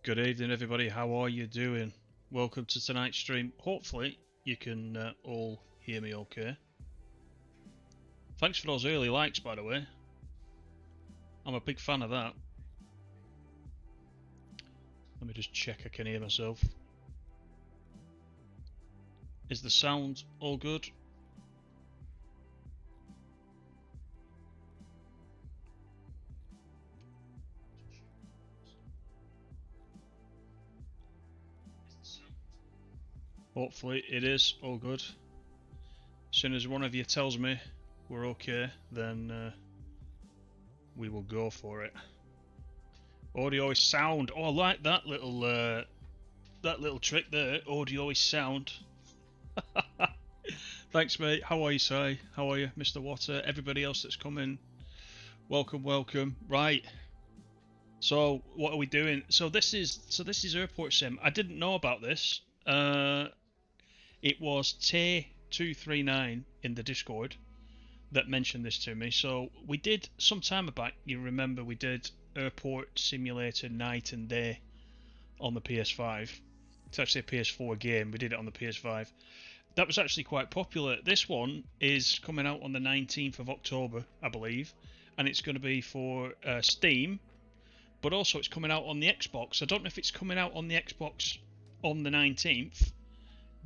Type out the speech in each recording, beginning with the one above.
Good evening, everybody. How are you doing? Welcome to tonight's stream. Hopefully, you can all hear me okay. Thanks for those early likes, by the way. I'm a big fan of that. Let me just check I can hear myself. Is the sound all good? Hopefully it is all good. As soon as one of you tells me we're okay, then we will go for it. Audio is sound. Oh, I like that little trick there. Audio is sound. Thanks, mate. How are you, Si? How are you, Mr. Water? Everybody else that's coming, welcome, welcome. Right. So what are we doing? So this is AIRPORTSIM. I didn't know about this. It was Tay239 in the Discord that mentioned this to me. So we did some time back. You remember we did Airport Simulator Night and Day on the PS5. It's actually a PS4 game. We did it on the PS5. That was actually quite popular. This one is coming out on the 19th of October, I believe, and it's going to be for Steam, but also it's coming out on the Xbox. I don't know if it's coming out on the Xbox on the 19th,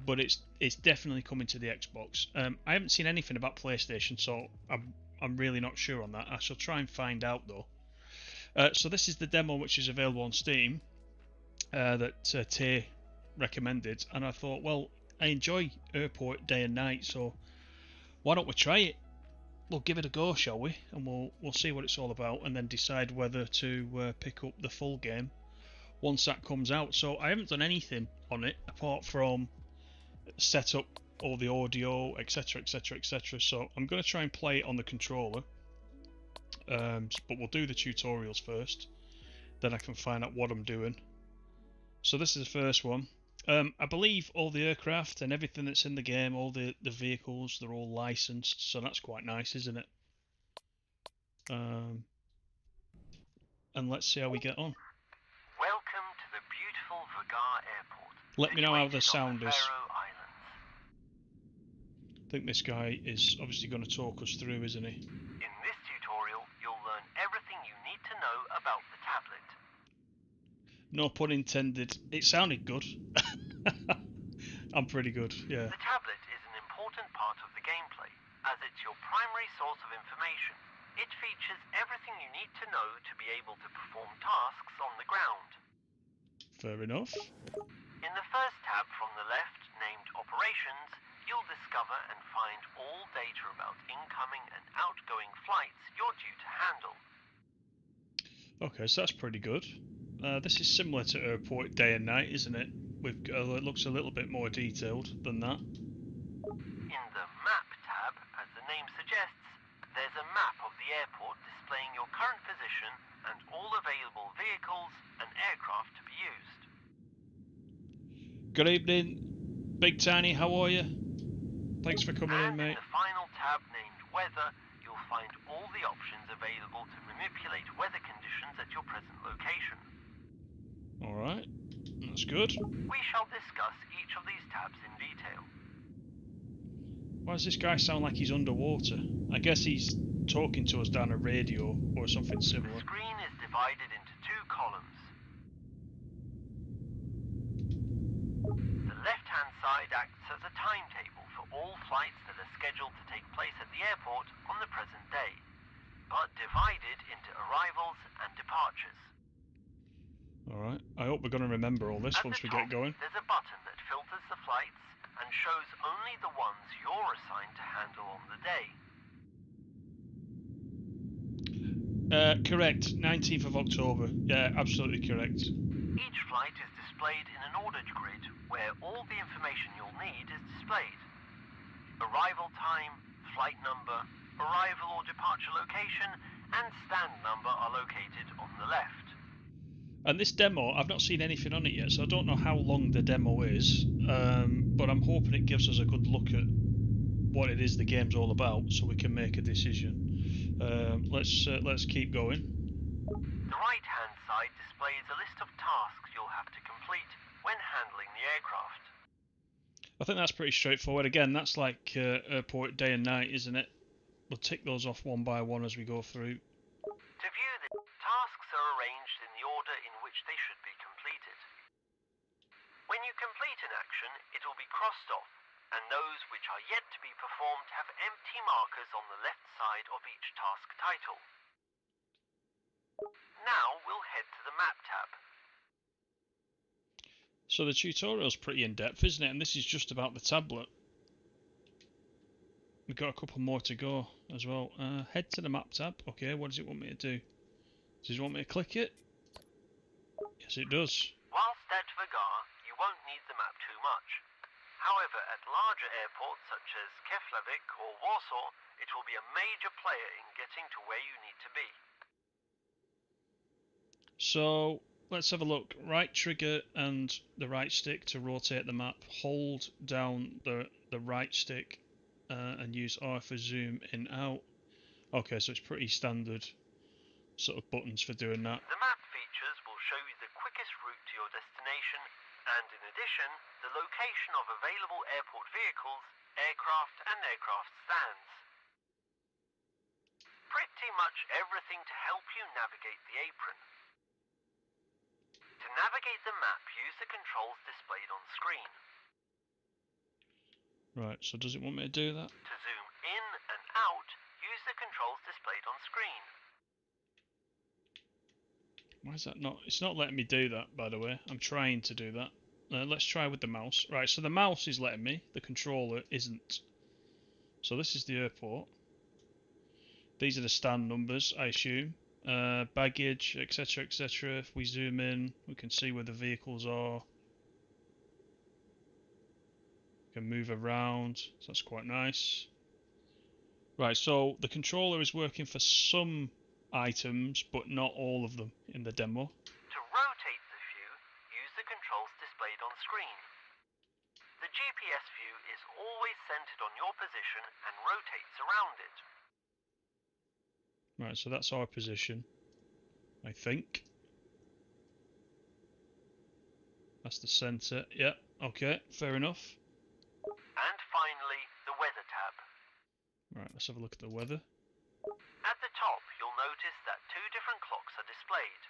but it's definitely coming to the Xbox. I haven't seen anything about PlayStation, so I'm really not sure on that. I shall try and find out though. So this is the demo which is available on Steam that Tay recommended, and I thought, well, I enjoy Airport day and night, so why don't we try it? We'll give it a go, shall we? And we'll see what it's all about, and then decide whether to pick up the full game once that comes out. So I haven't done anything on it apart from set up all the audio, etc, etc, etc. So I'm going to try and play it on the controller, but we'll do the tutorials first, then I can find out what I'm doing. So this is the first one. I believe all the aircraft and everything that's in the game, all the vehicles, they're all licensed, so that's quite nice, isn't it? And let's see how we get on. Welcome to the beautiful Vagar Airport. Let me know how the sound is. I think this guy is obviously going to talk us through, isn't he? In this tutorial, you'll learn everything you need to know about the tablet. No pun intended. It sounded good. I'm pretty good, yeah. The tablet is an important part of the gameplay, as it's your primary source of information. It features everything you need to know to be able to perform tasks on the ground. Fair enough. In the first tab from the left, named Operations, you'll discover and find all data about incoming and outgoing flights you're due to handle. Okay, so that's pretty good. This is similar to Airport Day and Night, isn't it? It looks a little bit more detailed than that. In the Map tab, as the name suggests, there's a map of the airport displaying your current position and all available vehicles and aircraft to be used. Good evening, Big Tiny, how are you? Thanks for coming in, mate. In the final tab named Weather, you'll find all the options available to manipulate weather conditions at your present location. Alright, that's good. We shall discuss each of these tabs in detail. Why does this guy sound like he's underwater? I guess he's talking to us down a radio or something similar. The screen is divided into two columns. The left-hand side acts as a timetable for all flights that are scheduled to take place at the airport on the present day, but divided into arrivals and departures. Alright, I hope we're going to remember all this once we get going. There's a button that filters the flights and shows only the ones you're assigned to handle on the day. Correct, 19th of October. Yeah, absolutely correct. Each flight is displayed in an ordered grid where all the information you'll need is displayed. Arrival time, flight number, arrival or departure location, and stand number are located on the left. And this demo, I've not seen anything on it yet, so I don't know how long the demo is, but I'm hoping it gives us a good look at what it is the game's all about, so we can make a decision. Let's keep going. The right-hand side displays a list of tasks you'll have to complete when handling the aircraft. I think that's pretty straightforward. Again, that's like airport day and night, isn't it? We'll tick those off one by one as we go through. To view the tasks are arranged in the order in which they should be completed. When you complete an action, it will be crossed off, and those which are yet to be performed have empty markers on the left side of each task title. Now we'll head to the Map tab. So the tutorial's pretty in-depth, isn't it? And this is just about the tablet. We've got a couple more to go as well. Head to the Map tab. Okay, what does it want me to do? Does it want me to click it? Yes, it does. Whilst at Vagar, you won't need the map too much. However, at larger airports such as Keflavik or Warsaw, it will be a major player in getting to where you need to be. So let's have a look. Right trigger and the right stick to rotate the map. Hold down the right stick and use R for zoom in out. Okay, so it's pretty standard sort of buttons for doing that. The map features will show you the quickest route to your destination, and in addition, the location of available airport vehicles, aircraft and aircraft stands. Pretty much everything to help you navigate the apron. To navigate the map, use the controls displayed on screen. Right, so does it want me to do that? To zoom in and out, use the controls displayed on screen. Why is that not? It's not letting me do that, by the way. I'm trying to do that. Let's try with the mouse. Right, so the mouse is letting me. The controller isn't. So this is the airport. These are the stand numbers, I assume. Baggage, etc, etc. If we zoom in, we can see where the vehicles are. We can move around, so that's quite nice. Right, so the controller is working for some items, but not all of them in the demo. To rotate the view, use the controls displayed on screen. The GPS view is always centered on your position and rotates around it. Right, so that's our position, I think. That's the center. Yeah, okay, fair enough. And finally, the Weather tab. Right, let's have a look at the weather. At the top, you'll notice that two different clocks are displayed.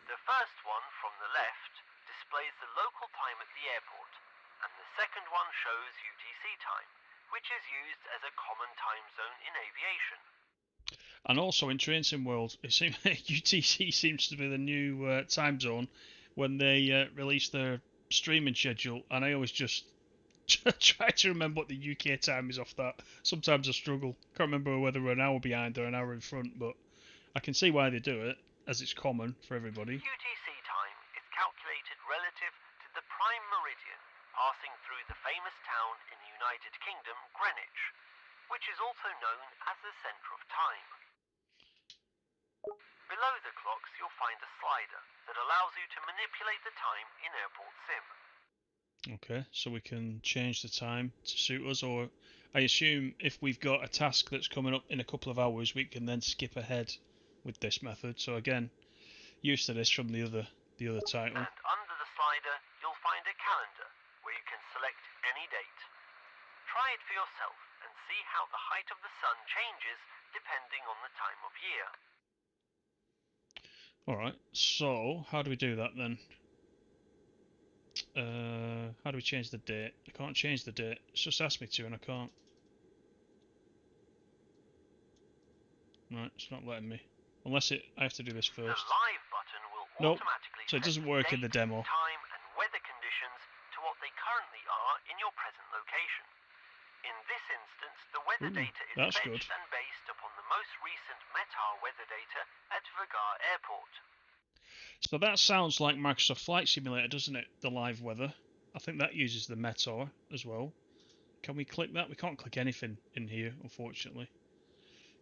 The first one, from the left, displays the local time at the airport, and the second one shows UTC time, which is used as a common time zone in aviation. And also in Train Sim World, it seems UTC seems to be the new time zone when they release their streaming schedule, and I always just try to remember what the UK time is off that. Sometimes I struggle. Can't remember whether we're an hour behind or an hour in front, but I can see why they do it, as it's common for everybody. UTC time is calculated relative to the prime meridian, passing through the famous town in the United Kingdom, Greenwich, which is also known as the centre of time. Below the clocks, you'll find a slider that allows you to manipulate the time in AIRPORTSIM. Okay, so we can change the time to suit us, or I assume if we've got a task that's coming up in a couple of hours, we can then skip ahead with this method. So again, used to this from the other title. And under the slider, you'll find a calendar where you can select any date. Try it for yourself and see how the height of the sun changes depending on the time of year. Alright, so how do we do that then? How do we change the date? I can't change the date. It's just asked me to and I can't. Right, it's not letting me. Unless I have to do this The first. live button will Nope. automatically So it set doesn't work in the date, demo. time and weather conditions to what they currently are in your present location. In this instance, the weather Ooh, data is that's fetched good. and based upon the most recent METAR weather data at Vagar Airport. So that sounds like Microsoft Flight Simulator, doesn't it? The live weather. I think that uses the METAR as well. Can we click that? We can't click anything in here, unfortunately.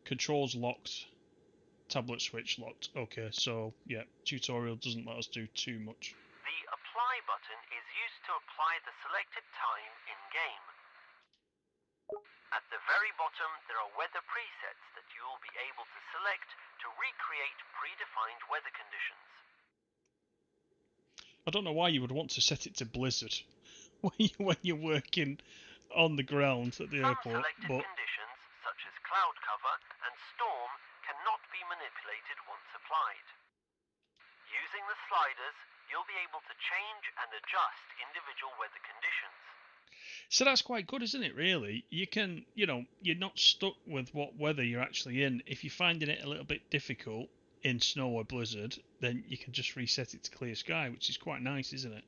Controls locked. Tablet switch locked. Okay, so yeah, tutorial doesn't let us do too much. The apply button is used to apply the selected time in-game. At the very bottom, there are weather presets that you will be able to select to recreate predefined weather conditions. I don't know why you would want to set it to blizzard when you're working on the ground at the Some airport, selected but conditions, such as cloud cover and storm, cannot be manipulated once applied. Using the sliders, you'll be able to change and adjust individual weather conditions. so that's quite good, isn't it, really? You can, you're not stuck with what weather you're actually in. If you're finding it a little bit difficult in snow or blizzard, then you can just reset it to clear sky, which is quite nice, isn't it?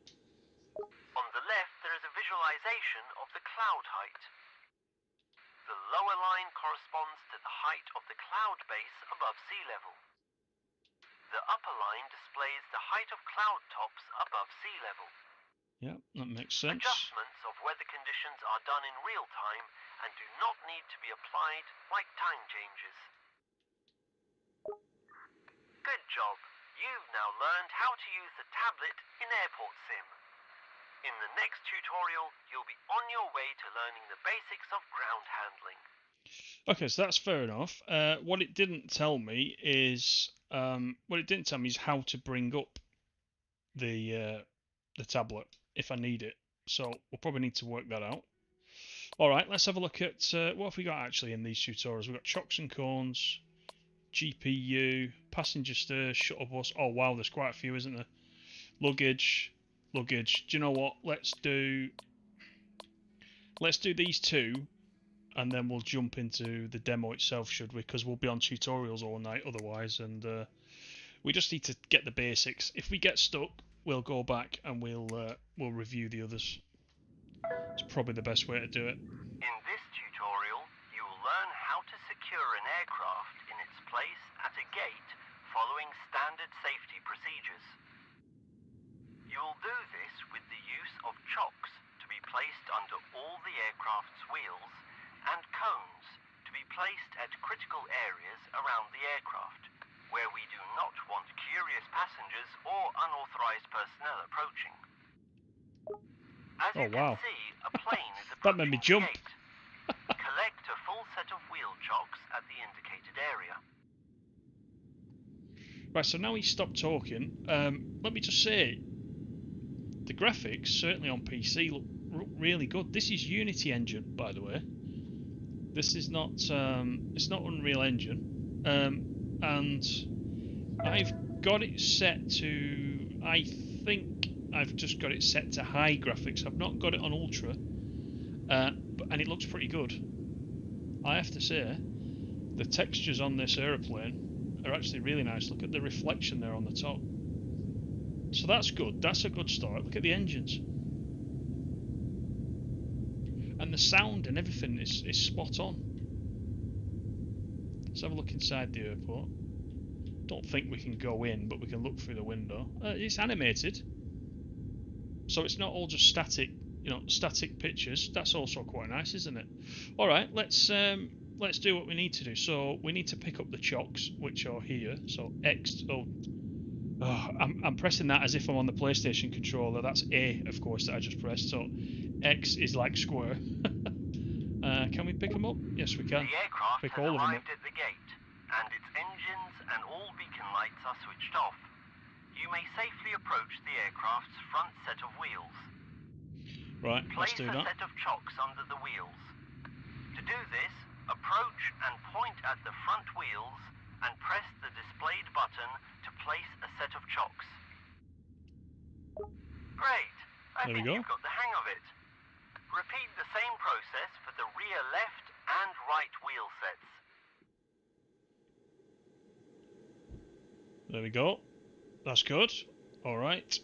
On the left, there is a visualization of the cloud height. The lower line corresponds to the height of the cloud base above sea level. The upper line displays the height of cloud tops above sea level. Yeah, that makes sense. Adjustments of weather conditions are done in real time and do not need to be applied like time changes. Good job! You've now learned how to use the tablet in AIRPORTSIM. In the next tutorial, you'll be on your way to learning the basics of ground handling. Okay, so that's fair enough. What it didn't tell me is how to bring up the tablet if I need it. So we'll probably need to work that out. All right, let's have a look at what have we got actually in these tutorials. We've got chocks and cones, GPU, passenger stir, shuttle bus. Oh wow, there's quite a few, isn't there? Luggage. Do you know what? Let's do these two, and then we'll jump into the demo itself, should we? Because we'll be on tutorials all night otherwise, and we just need to get the basics. If we get stuck, we'll go back and we'll review the others. It's probably the best way to do it. In this tutorial, you will learn how to secure an aircraft in its place at a gate following standard safety procedures. You will do this with the use of chocks to be placed under all the aircraft's wheels and cones to be placed at critical areas around the aircraft, where we do not want curious passengers or unauthorized personnel approaching. As you can see, a plane is approaching That made me jump. the gate. Collect a full set of wheel chocks at the indicated area. Right, so now he's stopped talking. Let me just say, the graphics, certainly on PC, look really good. This is Unity Engine, by the way. This is not, it's not Unreal Engine. And I've got it set to, I think I've just got it set to high graphics. I've not got it on ultra, and it looks pretty good. I have to say, the textures on this aeroplane are actually really nice. Look at the reflection there on the top. So that's good. That's a good start. Look at the engines. And the sound and everything is spot on. Let's have a look inside the airport. Don't think we can go in, but we can look through the window. It's animated, so it's not all just static, static pictures. That's also quite nice, isn't it? All right, let's do what we need to do. So we need to pick up the chocks, which are here. So X. I'm pressing that as if I'm on the PlayStation controller. That's A, of course, that I just pressed. So X is like square. Can we pick them up? Yes, we can. The aircraft Pick has all of them up. arrived at the gate, and its engines and all beacon lights are switched off. You may safely approach the aircraft's front set of wheels. Right, let's Place do a that. set of chocks under the wheels. To do this, approach and point at the front wheels and press the displayed button to place a set of chocks. Great! I There we think go. you've got the hang of it. Repeat the same process for the rear left and right wheel sets. There we go. That's good. All right.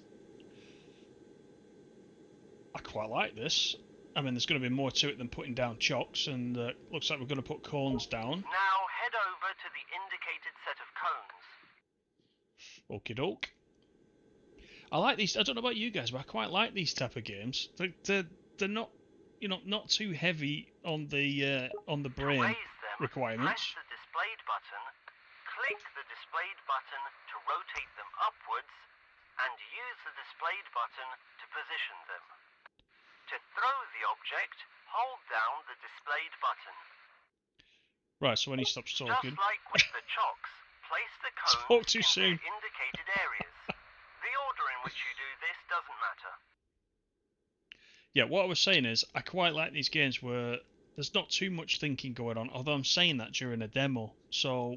I quite like this. I mean, there's going to be more to it than putting down chocks, and looks like we're going to put cones down. Now head over to the indicated set of cones. Okie doke. I like these. I don't know about you guys, but I quite like these type of games. They're not, not too heavy on the brain To raise them, requirements. press the displayed button, click the displayed button to rotate them upwards, and use the displayed button to position them. To throw the object, hold down the displayed button. Right, so when he stops talking... Just like with the chocks, place the Spoke cones too in soon. their indicated areas. The order in which you do this doesn't matter. Yeah, what I was saying is, I quite like these games where there's not too much thinking going on, although I'm saying that during a demo, so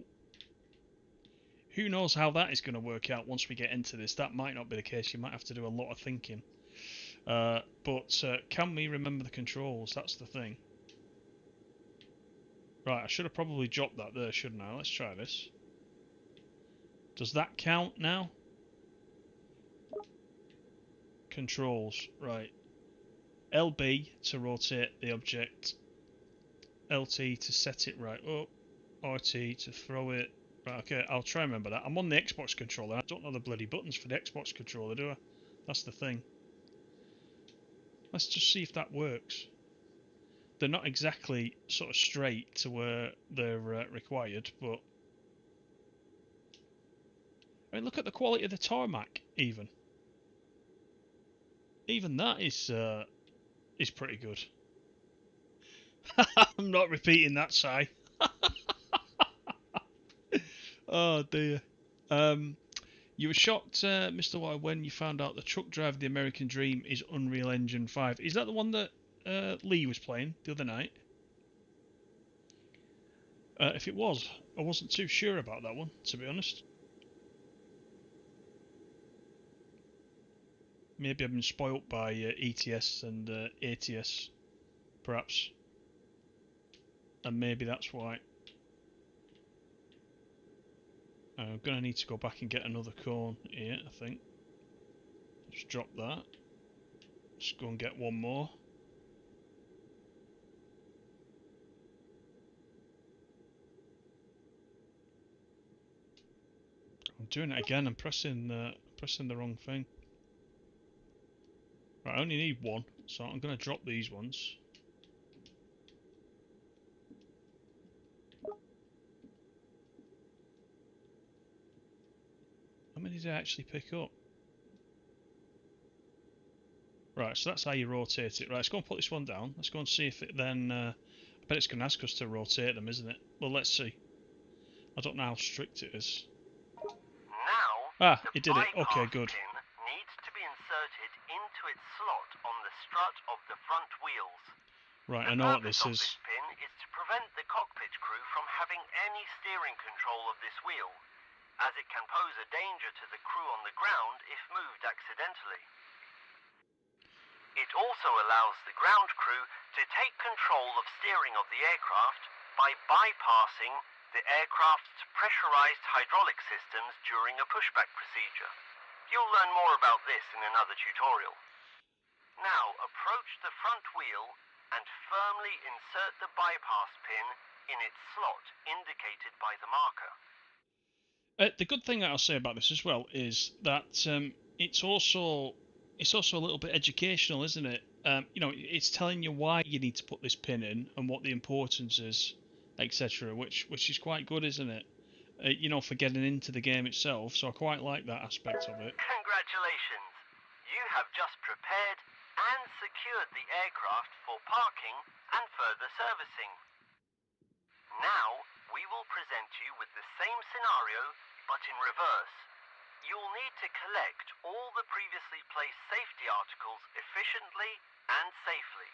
who knows how that is going to work out once we get into this. That might not be the case, you might have to do a lot of thinking. But can we remember the controls? That's the thing. Right, I should have probably dropped that there, shouldn't I? Let's try this. Does that count now? Controls, right. LB to rotate the object, LT to set it right up, RT to throw it. Right, okay, I'll try and remember that. I'm on the Xbox controller. I don't know the bloody buttons for the Xbox controller, do I? That's the thing. Let's just see if that works. They're not exactly sort of straight to where they're required, but... I mean, look at the quality of the tarmac, even. Even that is pretty good. I'm not repeating that, Si. Oh dear. You were shocked, Mr. Y, when you found out the truck driver The American Dream is Unreal Engine 5. Is that the one that Lee was playing the other night? If it was, I wasn't too sure about that one, to be honest. Maybe I've been spoilt by ETS and ATS, perhaps. And maybe that's why. I'm going to need to go back and get another cone here, I think. Just drop that. Just go and get one more. I'm doing it again. I'm pressing the wrong thing. Right, I only need one, so I'm going to drop these ones. How many did I actually pick up? Right, so that's how you rotate it. Right, let's go and put this one down. Let's go and see if it then... I bet it's going to ask us to rotate them, isn't it? Well, let's see. I don't know how strict it is. Now, it did it. Okay, good. pin needs to be inserted into its slot on the strut of the front wheels. Right, I The know what purpose this of is. this pin is to prevent the cockpit crew from having any steering control of this wheel, as it can pose a danger to the crew on the ground if moved accidentally. It also allows the ground crew to take control of steering of the aircraft by bypassing the aircraft's pressurized hydraulic systems during a pushback procedure. You'll learn more about this in another tutorial. Now approach the front wheel and firmly insert the bypass pin in its slot indicated by the marker. The good thing that I'll say about this as well is that it's also a little bit educational, isn't it? You know, it's telling you why you need to put this pin in and what the importance is, etc. Which is quite good, isn't it? You know, for getting into the game itself. So I quite like that aspect of it. Congratulations! You have just prepared and secured the aircraft for parking and further servicing. Now, we will present you with the same scenario, but in reverse. You'll need to collect all the previously placed safety articles efficiently and safely.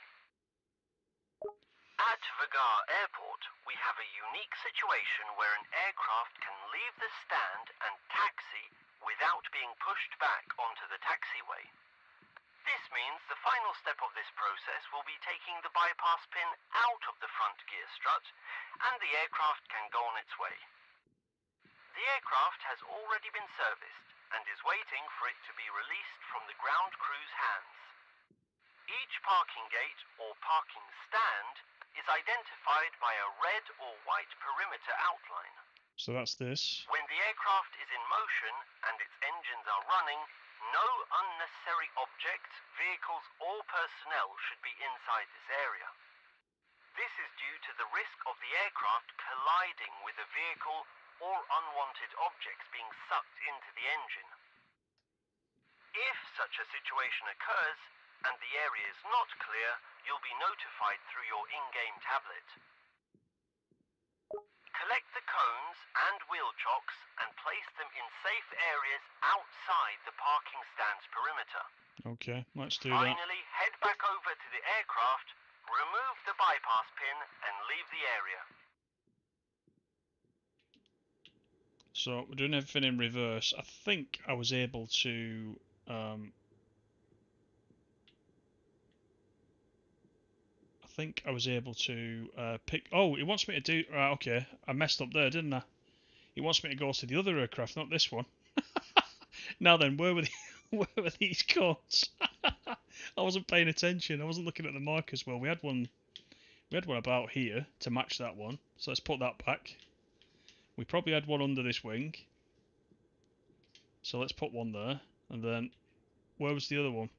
At Vagar Airport, we have a unique situation where an aircraft can leave the stand and taxi without being pushed back onto the taxiway. This means the final step of this process will be taking the bypass pin out of the front gear strut, and the aircraft can go on its way. The aircraft has already been serviced and is waiting for it to be released from the ground crew's hands. Each parking gate or parking stand is identified by a red or white perimeter outline. So that's this. When the aircraft is in motion and its engines are running, no unnecessary objects, vehicles or personnel should be inside this area. This is due to the risk of the aircraft colliding with a vehicle or unwanted objects being sucked into the engine. If such a situation occurs and the area is not clear, You'll be notified through your in-game tablet. Collect the cones and wheel chocks and place them in safe areas outside the parking stand's perimeter. Okay, let's do that. Finally, head back over to the aircraft, remove the bypass pin and leave the area. So we're doing everything in reverse. I think I was able to pick. Oh, it wants me to do. Right, okay, I messed up there, didn't I? It wants me to go to the other aircraft, not this one. Now then, where were where were these codes? I wasn't paying attention. I wasn't looking at the markers well. We had one about here to match that one. So let's put that back. We probably had one under this wing. So let's put one there. And then, where was the other one?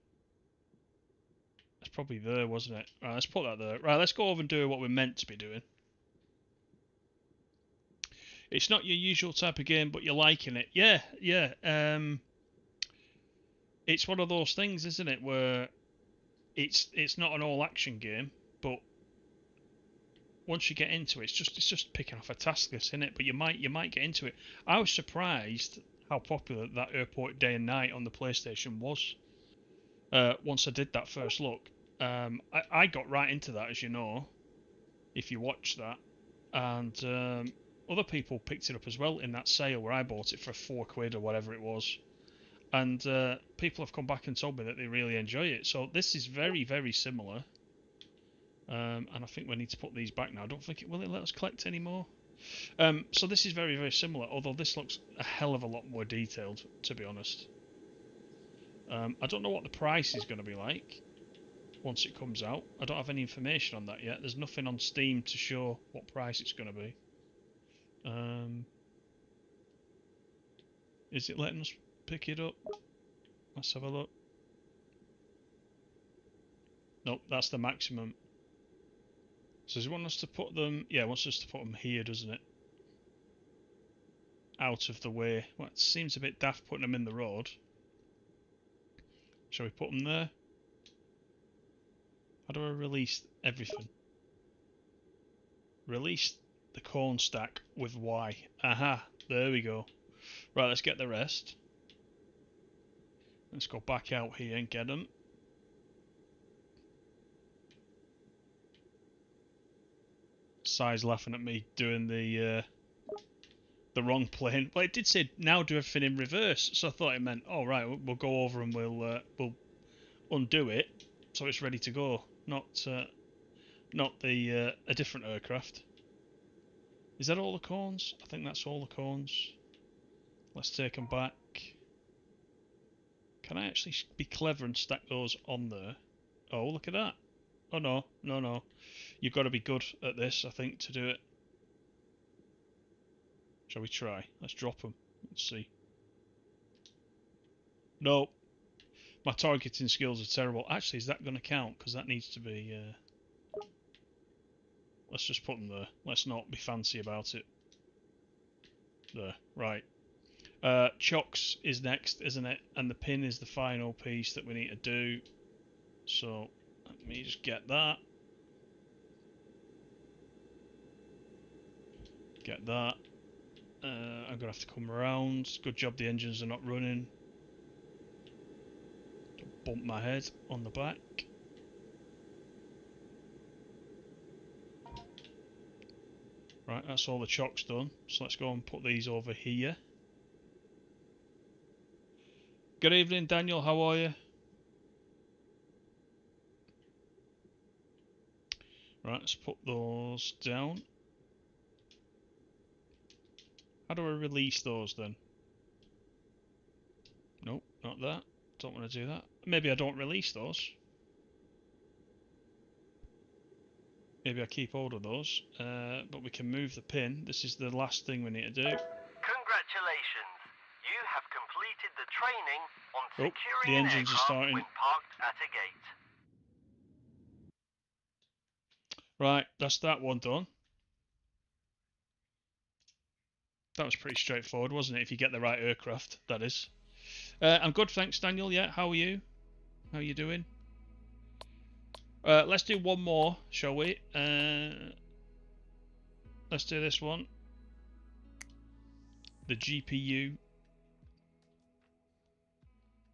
It's probably there, wasn't it? Right, let's put that there. Right, let's go over and do what we're meant to be doing. It's not your usual type of game, but you're liking it. Yeah. It's one of those things, isn't it, where it's not an all-action game, but once you get into it, it's just picking off a task list, isn't it? But you might get into it. I was surprised how popular that Airport Day and Night on the PlayStation was. Once I did that first look, I got right into that, as you know, if you watch that, and other people picked it up as well in that sale where I bought it for £4 or whatever it was, and people have come back and told me that they really enjoy it. So this is very, very similar, and I think we need to put these back now. I don't think will it let us collect any more. So this is very, very similar, although this looks a hell of a lot more detailed, to be honest. I don't know what the price is going to be like once it comes out. I don't have any information on that yet. There's nothing on Steam to show what price it's going to be. Is it letting us pick it up? Let's have a look. Nope, that's the maximum. So does it want us to put them... Yeah, it wants us to put them here, doesn't it? Out of the way. Well, it seems a bit daft putting them in the road. Shall we put them there? How do I release everything? Release the corn stack with Y. Aha, there we go. Right, let's get the rest. Let's go back out here and get them. Si's laughing at me doing the wrong plane. Well, it did say now do everything in reverse, so I thought it meant, oh right, we'll go over and we'll undo it so it's ready to go. Not the a different aircraft. Is that all the corns? I think that's all the corns. Let's take them back. Can I actually be clever and stack those on there? Oh, look at that. Oh no. You've got to be good at this, I think, to do it. Shall we try? Let's drop them. Let's see. No. My targeting skills are terrible. Actually, is that going to count? Because that needs to be... Let's just put them there. Let's not be fancy about it. There. Right. Chocks is next, isn't it? And the pin is the final piece that we need to do. So, let me just get that. Get that. I'm going to have to come around. Good job the engines are not running. Don't bump my head on the back. Right, that's all the chocks done. So let's go and put these over here. Good evening, Daniel. How are you? Right, let's put those down. How do I release those then? Nope, not that. Don't want to do that. Maybe I don't release those. Maybe I keep hold of those. But we can move the pin. This is the last thing we need to do. Congratulations! You have completed the training on securing the engines an are aircraft starting. when parked at a gate. Right, that's that one done. That was pretty straightforward, wasn't it? If you get the right aircraft, that is. I'm good, thanks, Daniel. Yeah, how are you? How are you doing? Let's do one more, shall we? Let's do this one. The GPU.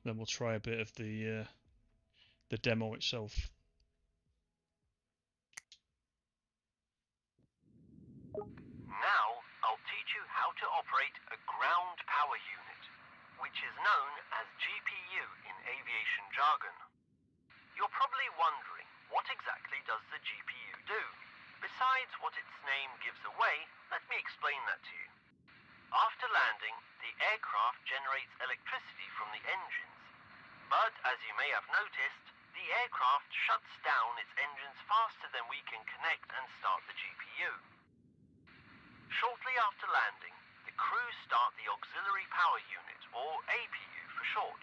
Then we'll try a bit of the demo itself. Now I'll teach you how to operate a ground power unit, which is known as GPU in aviation jargon. You're probably wondering, what exactly does the GPU do? Besides what its name gives away, let me explain that to you. After landing, the aircraft generates electricity from the engines. But as you may have noticed, the aircraft shuts down its engines faster than we can connect and start the GPU. Shortly after landing, the crew start the auxiliary power unit, or APU for short,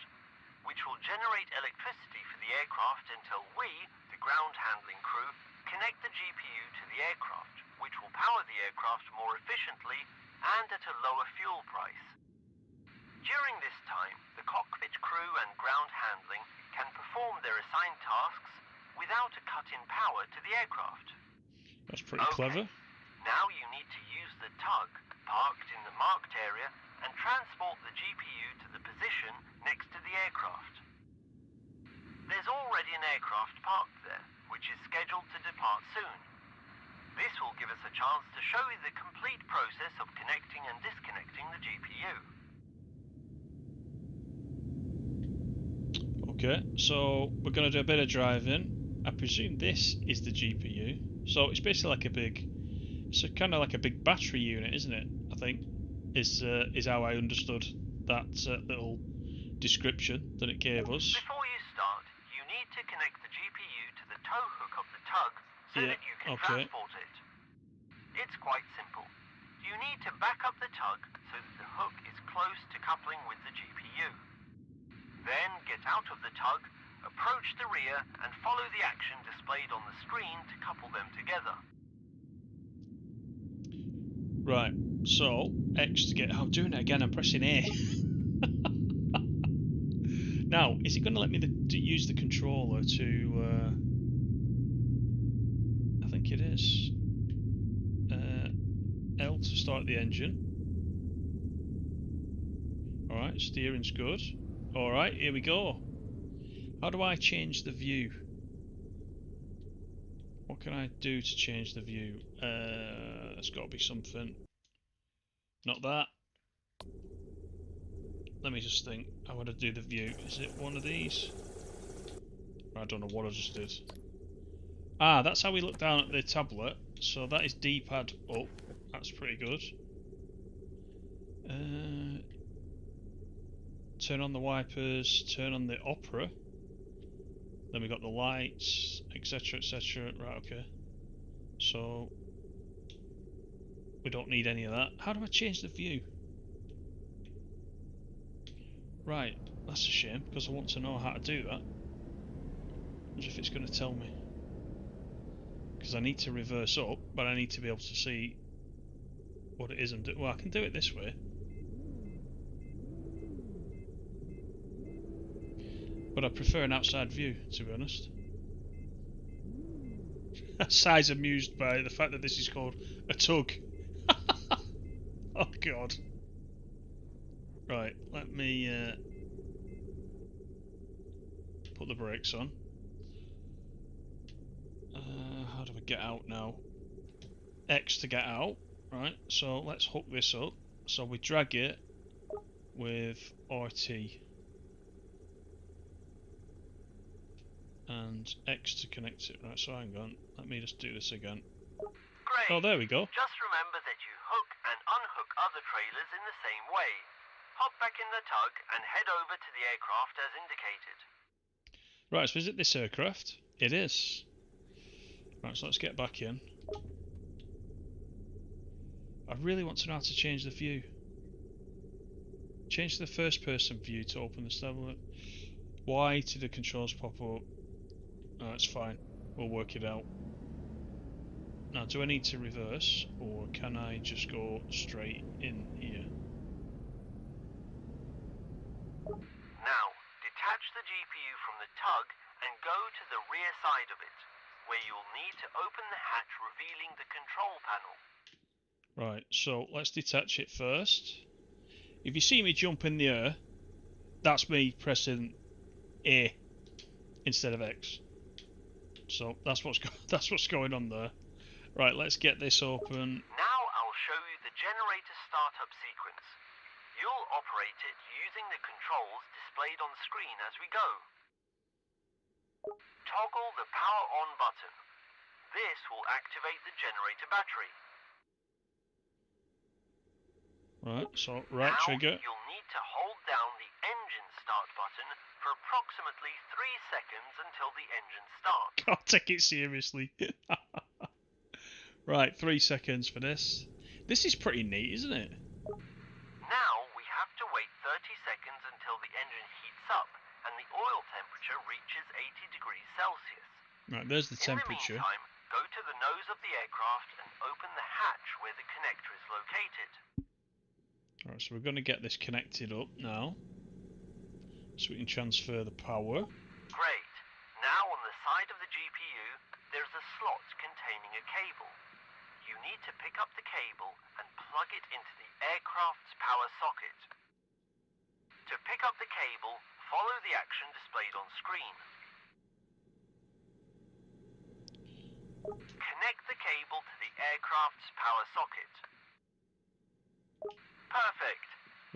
which will generate electricity for the aircraft until we, the ground handling crew, connect the GPU to the aircraft, which will power the aircraft more efficiently and at a lower fuel price. During this time, the cockpit crew and ground handling can perform their assigned tasks without a cut in power to the aircraft. That's pretty clever. Now you need to use the tug parked in the marked area and transport the GPU to the position next to the aircraft. There's already an aircraft parked there, which is scheduled to depart soon. This will give us a chance to show you the complete process of connecting and disconnecting the GPU. Okay, so we're going to do a bit of driving. I presume this is the GPU. So it's basically like a big, it's kind of like a big battery unit, isn't it? I think is how I understood that little description that it gave us. Before you start, you need to connect the GPU to the tow hook of the tug so that you can transport it. It's quite simple. You need to back up the tug so that the hook is close to coupling with the GPU. Then get out of the tug, approach the rear and follow the action displayed on the screen to couple them together. Right, so X to get... I'm doing it again, I'm pressing A. Now, is it going to let me use the controller to... I think it is. L to start the engine. Alright, steering's good. Alright, here we go. How do I change the view? What can I do to change the view? There's got to be something. Not that. Let me just think. I want to do the view. Is it one of these? I don't know what I just did. Ah, that's how we look down at the tablet. So that is D-pad up. That's pretty good. Turn on the wipers. Turn on the opera. Then we got the lights, etc, etc. Right, okay. So we don't need any of that. How do I change the view? Right, that's a shame, because I want to know how to do that. I wonder if it's going to tell me. Because I need to reverse up, but I need to be able to see what it is I'm doing. Well, I can do it this way. But I prefer an outside view, to be honest. Si's amused by the fact that this is called a tug. Oh god. Right, let me put the brakes on. How do I get out now? X to get out. Right, so let's hook this up. So we drag it with RT. And X to connect it. Right, so hang on. Let me just do this again. Great. Oh, there we go. Just remember that you hook and unhook other trailers in the same way. Hop back in the tug and head over to the aircraft as indicated. Right, so is it this aircraft? It is. Right, so let's get back in. I really want to know how to change the view. Change to the first person view to open the tablet. Y to the controls pop up. Oh, that's fine. We'll work it out. Now, do I need to reverse, or can I just go straight in here? Now, detach the GPU from the tug and go to the rear side of it. where you'll need to open the hatch revealing the control panel. Right, so let's detach it first. If you see me jump in the air, that's me pressing A instead of X. So that's what's going on there. Right, let's get this open. Now I'll show you the generator startup sequence. You'll operate it using the controls displayed on screen as we go. Toggle the power on button. This will activate the generator battery. Right, so right now, trigger. You'll need to hold down the engine start button for approximately 3 seconds until the engine starts. Can't take it seriously. Right, 3 seconds for this. This is pretty neat, isn't it? Now we have to wait 30 seconds until the engine heats up and the oil temperature reaches 80 degrees Celsius. Right, there's the temperature. In the meantime, go to the nose of the aircraft and open the hatch where the connector is located. Alright, so we're going to get this connected up now, so we can transfer the power. Great. Now on the side of the GPU, there's a slot containing a cable. You need to pick up the cable and plug it into the aircraft's power socket. To pick up the cable, follow the action displayed on screen. Connect the cable to the aircraft's power socket. Perfect.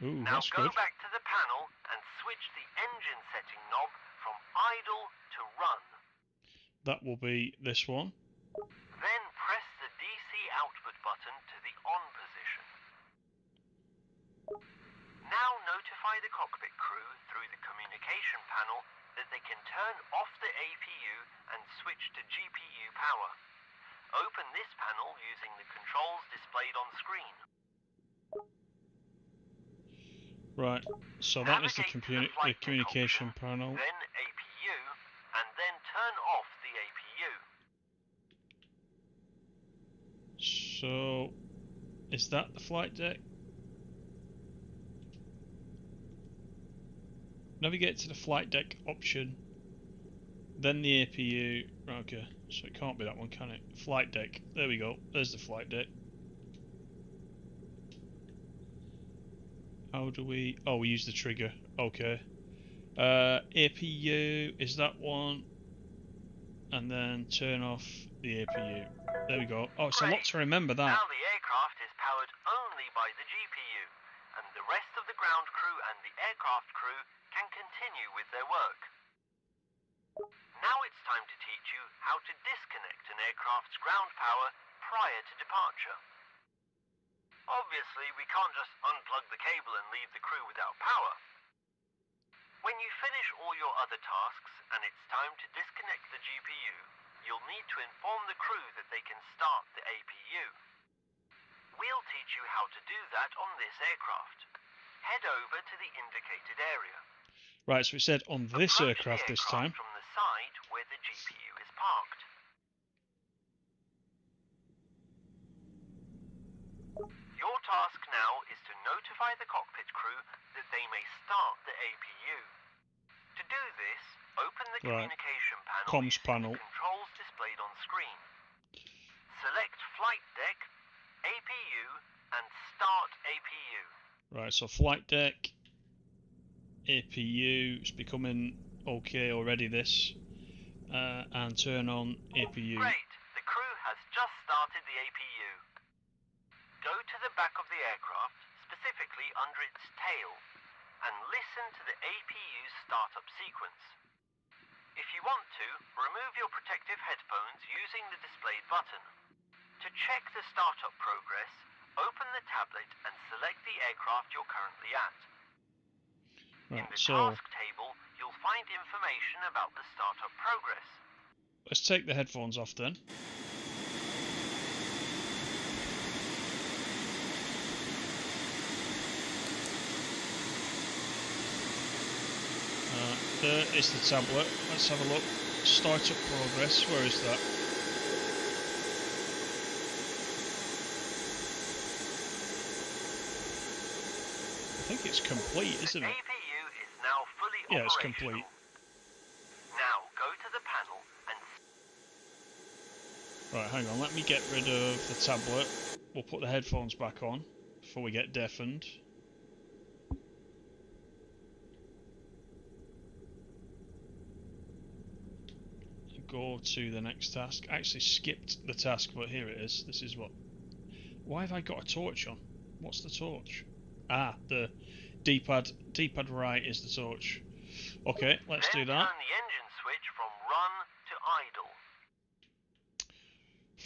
Ooh, now that's go good. back to the panel and switch the engine setting knob from idle to run. That will be this one. Then press the DC output button to the on position. Now notify the cockpit crew through the communication panel that they can turn off the APU and switch to GPU power. Open this panel using the controls displayed on screen. Right, so that is the communication panel. Then APU, and then turn off the APU. So, is that the flight deck? Navigate to the flight deck option, then the APU. Okay, so it can't be that one, can it? Flight deck. There we go. There's the flight deck. How do we... Oh, we use the trigger. Okay. APU is that one. And then turn off the APU. There we go. Oh, it's a lot to remember that. Now the aircraft is powered only by the GPU, and the rest of the ground crew and the aircraft crew can continue with their work. Now it's time to teach you how to disconnect an aircraft's ground power prior to departure. Obviously, we can't just unplug the cable and leave the crew without power. When you finish all your other tasks and it's time to disconnect the GPU, you'll need to inform the crew that they can start the APU. We'll teach you how to do that on this aircraft. Head over to the indicated area. Right, so it said on this aircraft this time. From the side where the GPU is parked. Your task now is to notify the cockpit crew that they may start the APU. To do this, open the communication panel using the controls displayed on screen. Select Flight Deck, APU, and Start APU. Right, so Flight Deck, APU, it's becoming okay already this, and turn on APU. Great, the crew has just started the APU. Go to the back of the aircraft, specifically under its tail, and listen to the APU's startup sequence. If you want to, remove your protective headphones using the displayed button. To check the startup progress, open the tablet and select the aircraft you're currently at. Right, in the task table, you'll find information about the startup progress. Let's take the headphones off then. There is the tablet. Let's have a look. Startup progress. Where is that? I think it's complete, isn't it? APU is now fully operational. Yeah, it's complete. Now go to the panel and Right, hang on, let me get rid of the tablet. We'll put the headphones back on before we get deafened. Go to the next task. I actually skipped the task, but here it is. This is what... Why have I got a torch on? What's the torch? Ah, the D-pad right is the torch. Okay, let's do Then that. turn the engine switch from run to idle.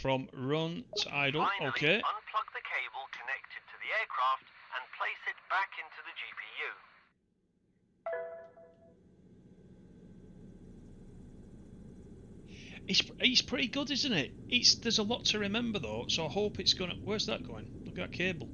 From run to idle, Finally, okay. unplug the cable connected to the aircraft and place it back into the GPU. It's pretty good, isn't it? There's a lot to remember though, so I hope it's gonna... Where's that going? Look at that cable.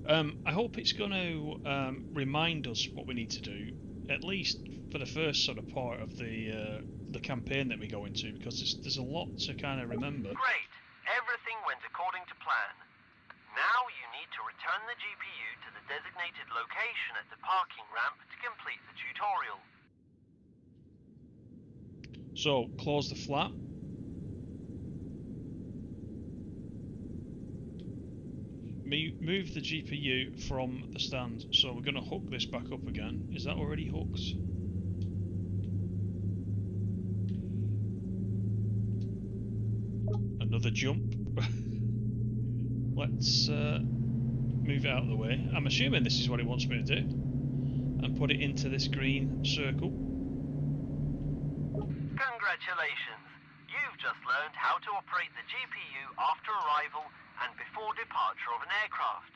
I hope it's gonna remind us what we need to do, at least for the first sort of part of the campaign that we go into, because there's a lot to kind of remember. Great! Everything went according to plan. Now you need to return the GPU to the designated location at the parking ramp to complete the tutorial. So, close the flap. Move the GPU from the stand. So we're going to hook this back up again. Is that already hooked? Another jump. Let's move it out of the way. I'm assuming this is what it wants me to do. And put it into this green circle. Congratulations! You've just learned how to operate the GPU after arrival and before departure of an aircraft.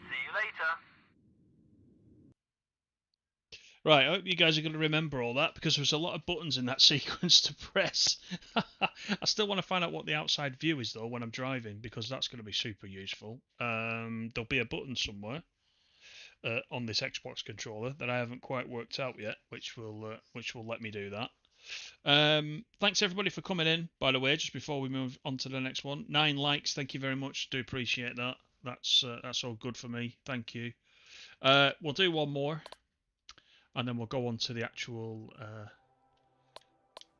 See you later. Right, I hope you guys are going to remember all that, because there's a lot of buttons in that sequence to press. I still want to find out what the outside view is though when I'm driving, because that's going to be super useful. There'll be a button somewhere on this Xbox controller that I haven't quite worked out yet, which will let me do that. Thanks everybody for coming in, by the way, just before we move on to the next one. 9 likes, thank you very much, do appreciate that. That's all good for me, thank you. We'll do one more, and then we'll go on to the actual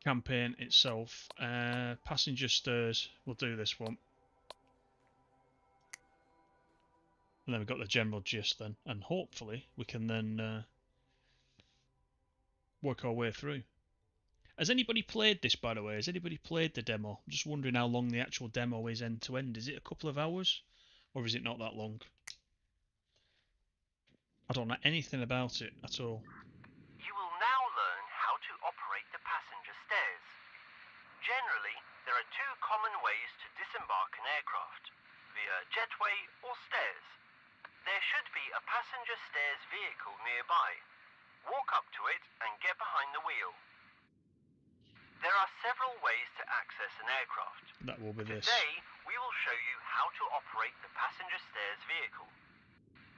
campaign itself. Passenger stairs, we'll do this one. And then we've got the general gist then, and hopefully we can then work our way through. Has anybody played this, by the way? Has anybody played the demo? I'm just wondering how long the actual demo is end to end. Is it a couple of hours? Or is it not that long? I don't know anything about it at all. You will now learn how to operate the passenger stairs. Generally, there are 2 common ways to disembark an aircraft, via jetway or stairs. There should be a passenger stairs vehicle nearby. Walk up to it and get behind the wheel. There are several ways to access an aircraft. That will be this. Today, we will show you how to operate the passenger stairs vehicle.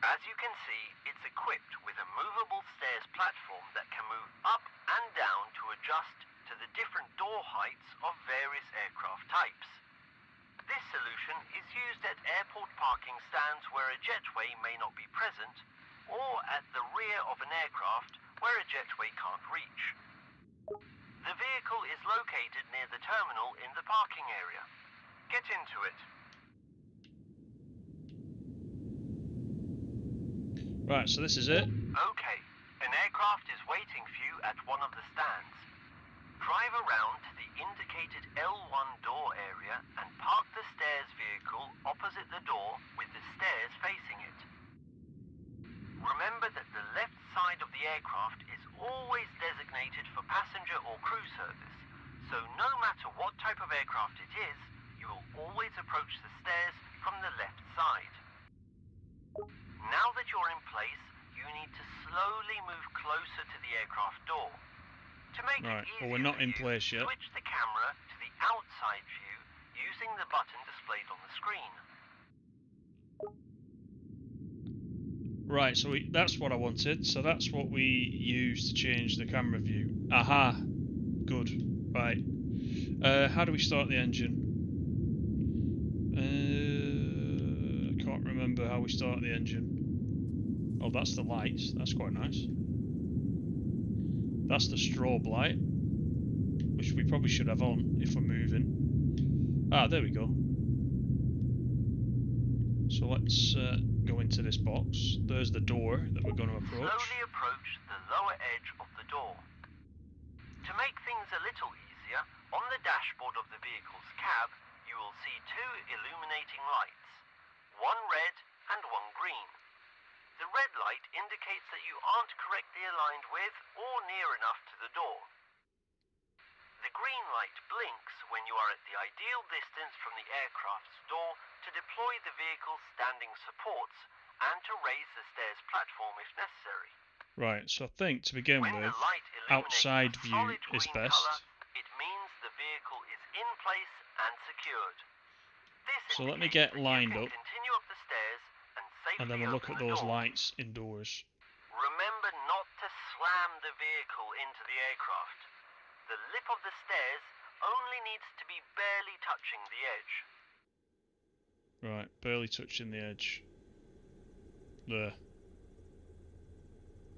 As you can see, it's equipped with a movable stairs platform that can move up and down to adjust to the different door heights of various aircraft types. This solution is used at airport parking stands where a jetway may not be present, or at the rear of an aircraft where a jetway can't reach. The vehicle is located near the terminal in the parking area. Get into it. Right, so this is it. Okay, an aircraft is waiting for you at one of the stands. Drive around to the indicated L1 door area and park the stairs vehicle opposite the door with the stairs facing it. Remember that the left side of the aircraft is always designated for passenger or crew service, so no matter what type of aircraft it is, you will always approach the stairs from the left side. Now that you're in place, you need to slowly move closer to the aircraft door. To make Right, it easier well we're not for in you, place yet. switch the camera to the outside view using the button displayed on the screen. Right, so that's what I wanted. So that's what we use to change the camera view. Aha, good. Right, how do we start the engine? I can't remember how we start the engine. Oh, that's the lights. That's quite nice. That's the strobe light. which we probably should have on if we're moving. Ah, there we go. So let's go into this box. There's the door that we're going to approach. Slowly approach the lower edge of the door. To make things a little easier, on the dashboard of the vehicle's cab, you will see two illuminating lights, one red and one green. The red light indicates that you aren't correctly aligned with or near enough to the door. The green light blinks when you are at the ideal distance from the aircraft's door to deploy the vehicle's standing supports and to raise the stairs platform if necessary. Right, so I think to begin When with, the light outside illuminates a view solid is green best. color, it means the vehicle is in place and secured. This So let me indicates get that lined you up, can continue up the stairs and safely and then we'll look open at the those door. lights indoors. Remember not to slam the vehicle into the aircraft. The lip of the stairs only needs to be barely touching the edge. Right, barely touching the edge. There.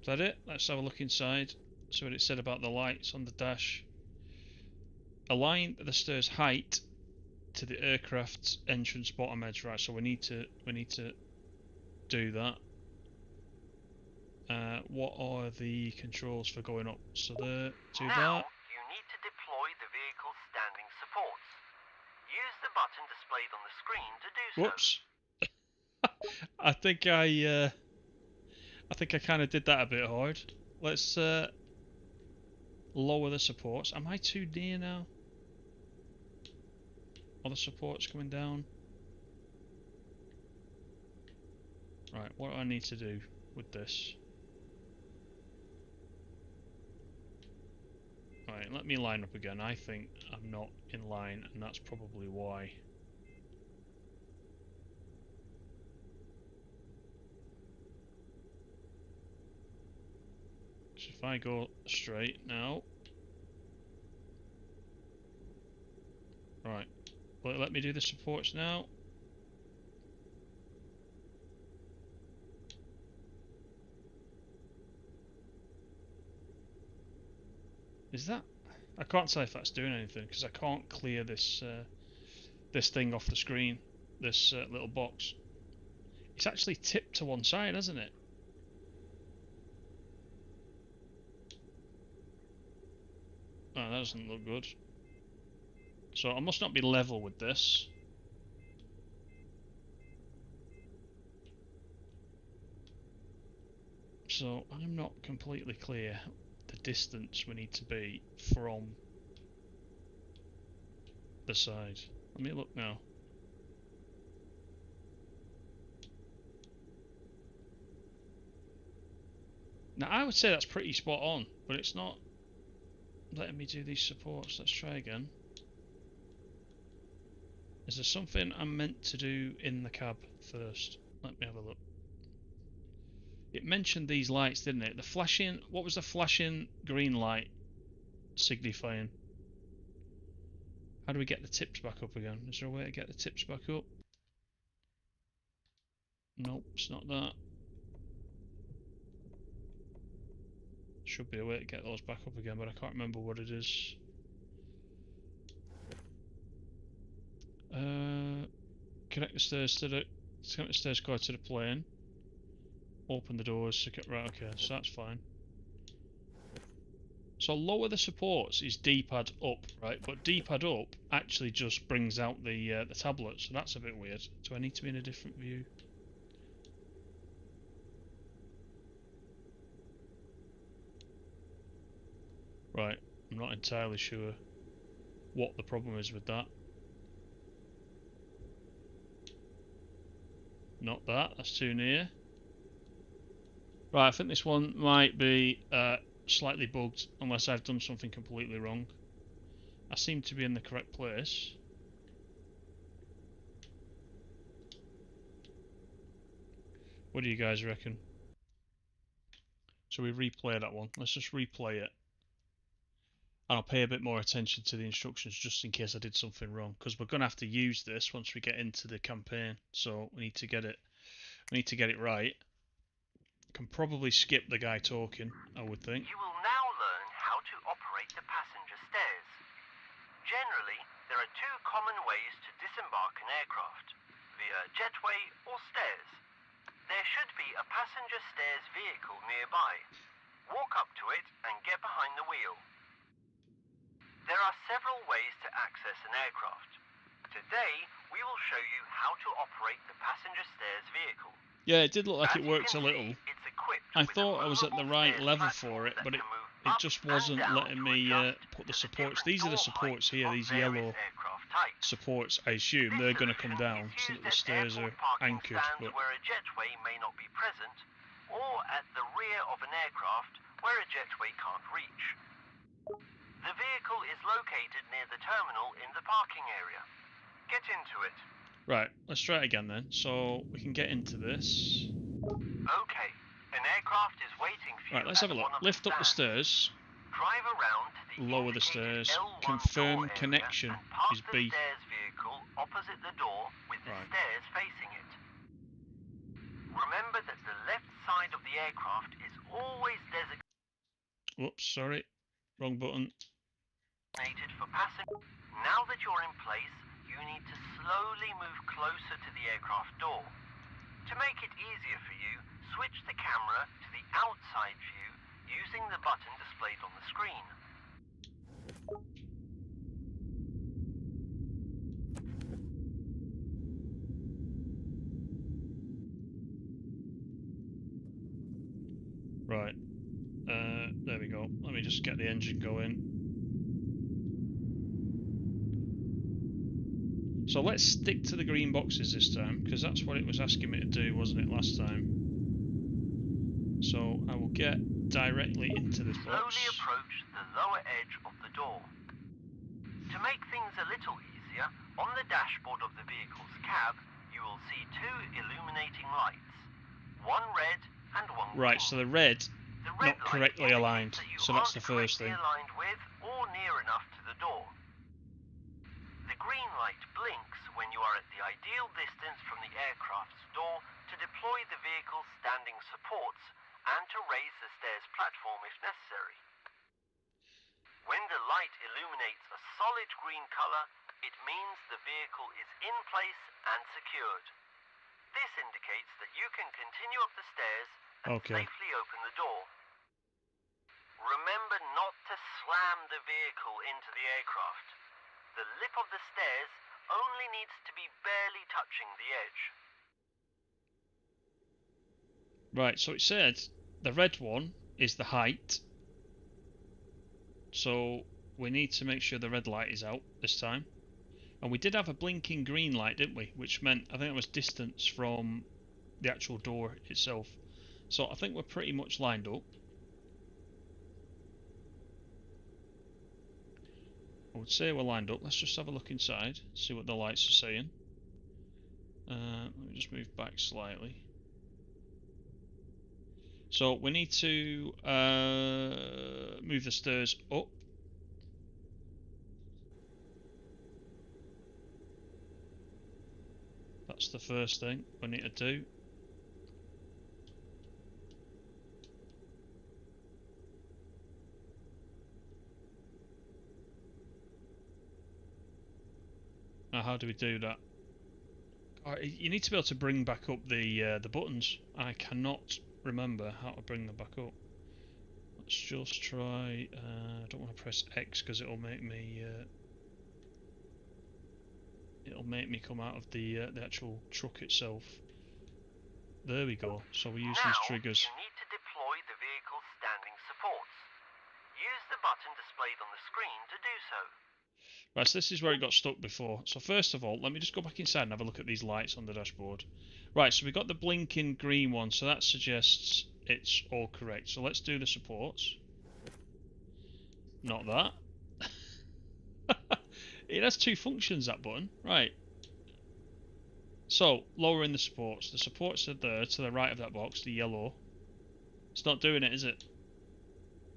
Is that it? Let's have a look inside. So what it said about the lights on the dash. Align the stairs height to the aircraft's entrance bottom edge. Right, so we need to do that. What are the controls for going up? So there, do Now, that. you need to deploy the vehicle's standing supports. Use the button displayed on the screen to do so. Whoops. I think I kind of did that a bit hard. Let's lower the supports. Am I too near now? Are the supports coming down? Right, what do I need to do with this? Right, let me line up again. I think I'm not in line, and that's probably why. So if I go straight now. Right, let me do the supports now. Is that? I can't say if that's doing anything because I can't clear this this thing off the screen. This little box. It's actually tipped to one side, hasn't it? Oh, that doesn't look good. So I must not be level with this. So I'm not completely clear the distance we need to be from the side. Let me look now. Now I would say that's pretty spot on, but it's not letting me do these supports. Let's try again. Is there something I'm meant to do in the cab first? Let me have a look. It mentioned these lights, didn't it? The flashing, what was the flashing green light signifying? How do we get the tips back up again? Is there a way to get the tips back up? Nope, it's not that. Should be a way to get those back up again, but I can't remember what it is. Connect the stairs cord to the plane. Open the doors. Right, okay, so that's fine. So lower the supports is D-pad up, right? But D-pad up actually just brings out the tablet, so that's a bit weird. Do I need to be in a different view? Right, I'm not entirely sure what the problem is with that. Not that, that's too near. Right, I think this one might be slightly bugged unless I've done something completely wrong. I seem to be in the correct place. What do you guys reckon? So we replay that one. Let's just replay it. And I'll pay a bit more attention to the instructions just in case I did something wrong, because we're going to have to use this once we get into the campaign. So we need to get it right. Can probably skip the guy talking, I would think. You will now learn how to operate the passenger stairs. stairs vehicle nearby. Walk up to it and get behind the wheel. There are several ways to access an aircraft. Today, we will show you how to operate the passenger stairs vehicle. Yeah, it did look like As it you worked can a little. see, it's equipped I with thought a I was at the movable right stairs level platform for it, that but can it move up just and wasn't down letting to me adjust put the to the supports. different These are the door supports heights here, of these various yellow aircraft types. supports. I assume This they're going to come solution down is so that used the at stairs are airport parking anchored. stands But where a jetway may not be present, or at the rear of an aircraft where a jetway can't reach. The vehicle is located near the terminal in the parking area. Get into it. right, let's try it again then. So we can get into this. Okay, an aircraft is waiting for Right, you let's at have a look. one of Lift the up the stands. stairs. Drive around to the Lower the indicated stairs. L1 Confirm door area connection and park is the B. stairs vehicle opposite the door with the Right. stairs facing it. Remember that the left side of the aircraft is always designated Whoops, sorry. Wrong button. for passengers. Now that you're in place, you need to slowly move closer to the aircraft door. To make it easier for you, switch the camera to the outside view using the button displayed on the screen. Right. There we go. Let me just get the engine going. So let's stick to the green boxes this time, because that's what it was asking me to do, wasn't it, last time? So I will get directly into this box. Slowly approach the lower edge of the door. To make things a little easier, on the dashboard of the vehicle's cab, you will see two illuminating lights. One red and one green. Right, so the red, The red not correctly light aligned. that you So that's aren't the first correctly thing. aligned with or near enough to the door. The green light blinks when you are at the ideal distance from the aircraft's door to deploy the vehicle's standing supports and to raise the stairs platform if necessary. When the light illuminates a solid green color, it means the vehicle is in place and secured. This indicates that you can continue up the stairs and safely open the door. Remember not to slam the vehicle into the aircraft. The lip of the stairs only needs to be barely touching the edge. Right, so it said the red one is the height. So we need to make sure the red light is out this time. And we did have a blinking green light, didn't we? Which meant, I think it was distance from the actual door itself. So I think we're pretty much lined up. I would say we're lined up. Let's just have a look inside, see what the lights are saying. Let me just move back slightly. So we need to move the stairs up. That's the first thing we need to do. Now, how do we do that? You need to be able to bring back up the buttons. I cannot remember how to bring them back up. Let's just try. I don't want to press X because it'll make me come out of the actual truck itself. There we go. So we use these triggers. You need to deploy the vehicle's standing supports. Use the button displayed on the screen to do so. Right, so this is where it got stuck before. So first of all, let me just go back inside and have a look at these lights on the dashboard. Right, so we've got the blinking green one, so that suggests it's all correct. So let's do the supports. Not that. It has two functions, that button. Right. So, lowering the supports. The supports are there to the right of that box, the yellow. It's not doing it, is it?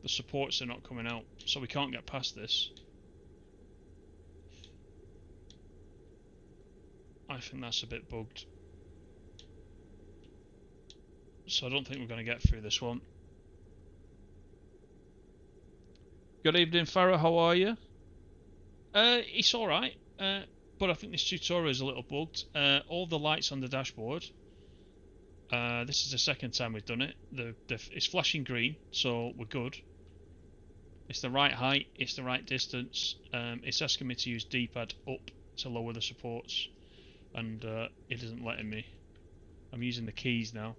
The supports are not coming out, so we can't get past this. I think that's a bit bugged. So I don't think we're going to get through this one. Good evening, Farah. How are you? It's alright, but I think this tutorial is a little bugged. All the lights on the dashboard This is the second time we've done it. It's flashing green, so we're good. It's the right height, it's the right distance. It's asking me to use D-pad up to lower the supports, and it isn't letting me. I'm using the keys now.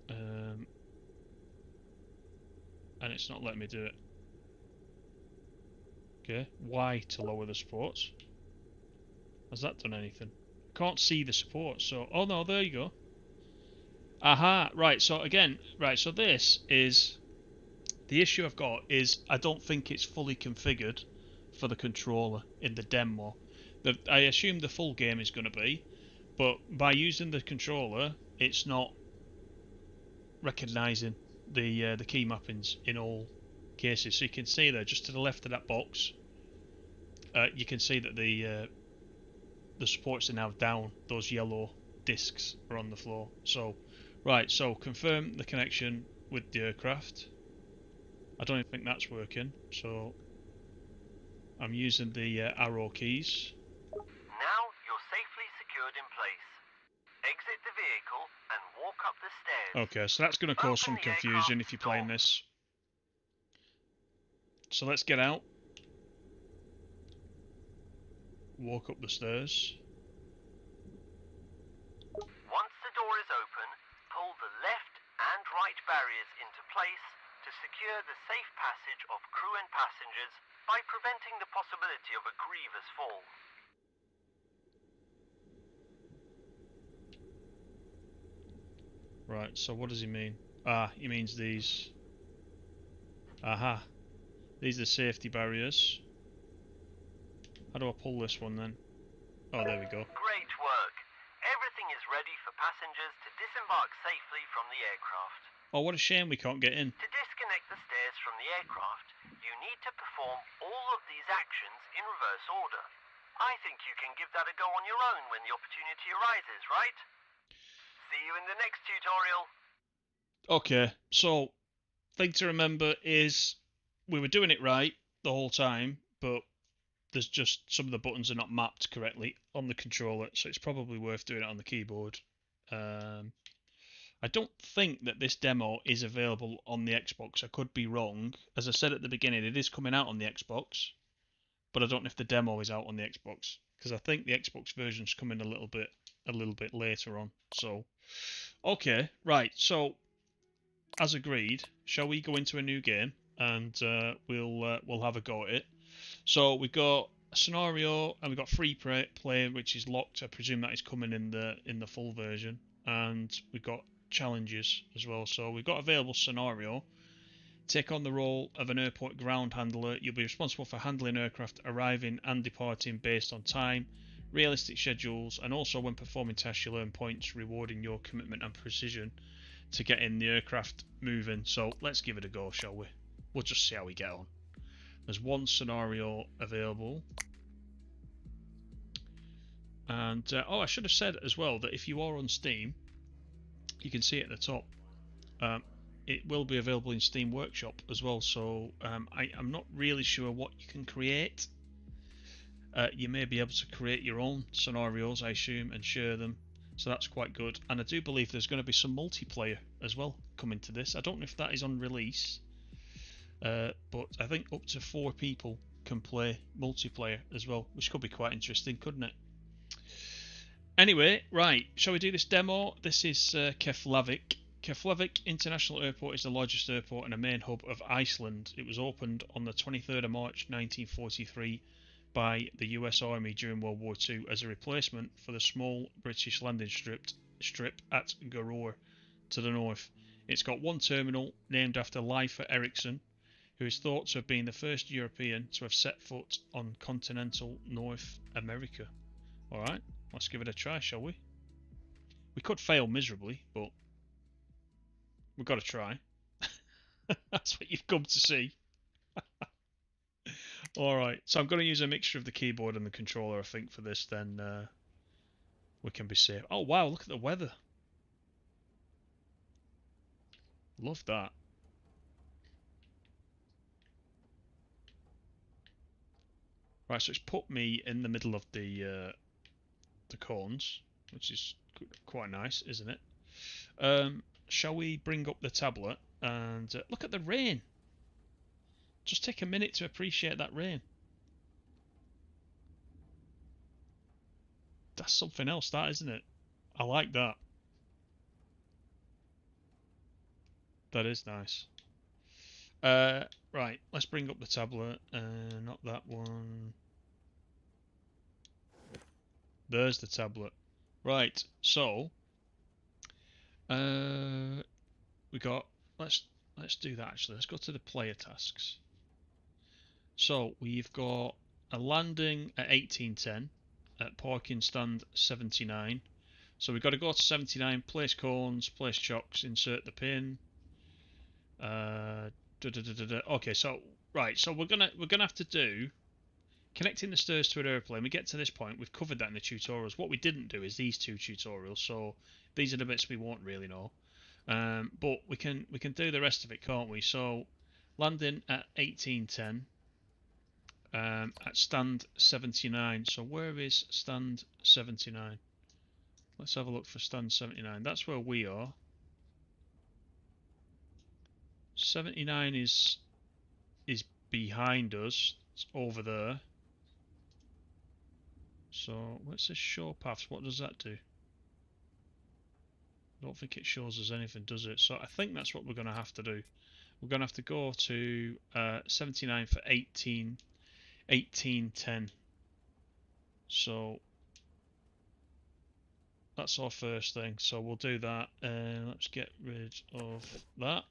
And it's not letting me do it. Okay, Y to lower the supports. Has that done anything? Can't see the supports, so... Oh no, there you go. Aha, right, so again, right, so this is... The issue I've got is I don't think it's fully configured for the controller in the demo. I assume the full game is going to be, but by using the controller, it's not recognising the key mappings in all cases. So you can see there, just to the left of that box, you can see that the supports are now down. Those yellow discs are on the floor. So, right, so confirm the connection with the aircraft. I don't even think that's working, so I'm using the arrow keys. Now you're safely secured in place. Exit the vehicle and walk up the stairs. Okay, so that's going to cause some confusion if you're playing this. So let's get out. Walk up the stairs. Once the door is open, pull the left and right barriers into place to secure the safe passage of crew and passengers by preventing the possibility of a grievous fall. Right, so what does he mean? Ah, he means these. Aha. These are safety barriers. How do I pull this one then? Oh, there we go. Great work. Everything is ready for passengers to disembark safely from the aircraft. Oh, what a shame we can't get in. To disconnect the stairs from the aircraft, you need to perform all of these actions in reverse order. I think you can give that a go on your own when the opportunity arises, right? See you in the next tutorial. Okay, so thing to remember is we were doing it right the whole time, but there's just some of the buttons are not mapped correctly on the controller, so it's probably worth doing it on the keyboard. I don't think that this demo is available on the Xbox. I could be wrong. As I said at the beginning, it is coming out on the Xbox, but I don't know if the demo is out on the Xbox, because I think the Xbox version's coming a little bit later on. So, okay, right. So, as agreed, shall we go into a new game and we'll have a go at it? So we've got a scenario and we've got free play, which is locked. I presume that is coming in the full version, and we've got challenges as well. So we've got available scenario. Take on the role of an airport ground handler. You'll be responsible for handling aircraft arriving and departing based on time, realistic schedules, and also when performing tests you'll earn points rewarding your commitment and precision to getting the aircraft moving. So let's give it a go, shall we? We'll just see how we get on. There's one scenario available. And, oh, I should have said as well that if you are on Steam, you can see it at the top. It will be available in Steam Workshop as well, so I'm not really sure what you can create. You may be able to create your own scenarios, I assume, and share them, so that's quite good. And I do believe there's going to be some multiplayer as well coming to this. I don't know if that is on release, but I think up to 4 people can play multiplayer as well, which could be quite interesting, couldn't it? Anyway, right, shall we do this demo? This is Keflavik. Keflavik International Airport is the largest airport and a main hub of Iceland. It was opened on the 23rd of March 1943 by the US Army during World War II as a replacement for the small British landing strip at Garor to the north. It's got one terminal named after Leif Erikson, who is thought to have been the first European to have set foot on continental North America. Alright, let's give it a try, shall we? We could fail miserably, but we've got to try. That's what you've come to see. Alright, so I'm going to use a mixture of the keyboard and the controller, I think, for this, then we can be safe. Oh wow, look at the weather. Love that. Right, so it's put me in the middle of the cones. which is quite nice, isn't it? Shall we bring up the tablet and look at the rain? Just take a minute to appreciate that rain. That's something else, that, isn't it? I like that. That is nice. Right, let's bring up the tablet. Not that one. There's the tablet. Right, so we got. Let's do that actually. Let's go to the player tasks. So we've got a landing at 1810 at parking stand 79. So we've got to go to 79, place cones, place chocks, insert the pin. Okay, so right, so we're gonna have to do connecting the stairs to an airplane. We get to this point, we've covered that in the tutorials. What we didn't do is these two tutorials, so these are the bits we won't really know. But we can do the rest of it, can't we? So landing at 1810 at stand 79. So where is stand 79? Let's have a look for stand 79. That's where we are. 79 is behind us. It's over there. So what's this show paths? What does that do? I don't think it shows us anything, does it? So I think that's what we're going to have to do. We're going to have to go to 79 for 1810. So that's our first thing. So we'll do that. Let's get rid of that.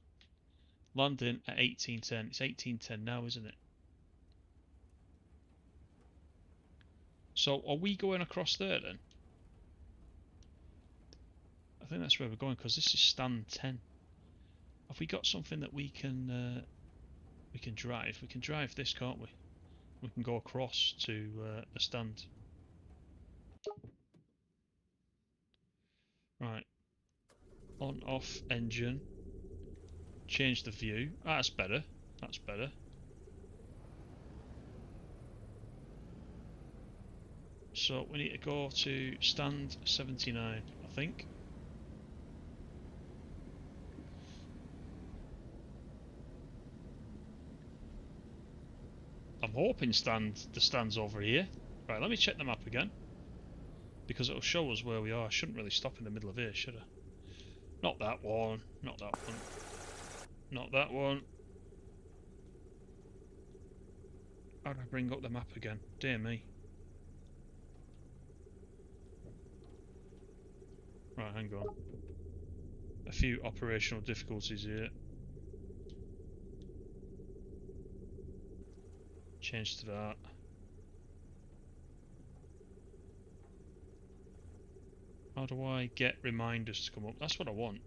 Landing at 1810. It's 1810 now, isn't it? So are we going across there then? I think that's where we're going because this is stand 10. Have we got something that we can drive? We can drive this, can't we? We can go across to the stand. Right. On, off, engine. Change the view. Ah, that's better. That's better. So we need to go to stand 79, I think. I'm hoping the stand's over here. Right, let me check the map again. Because it'll show us where we are. I shouldn't really stop in the middle of here, should I? Not that one. Not that one. Not that one. How do I bring up the map again? Dear me. Right, hang on. A few operational difficulties here. Change to that. How do I get reminders to come up? That's what I want.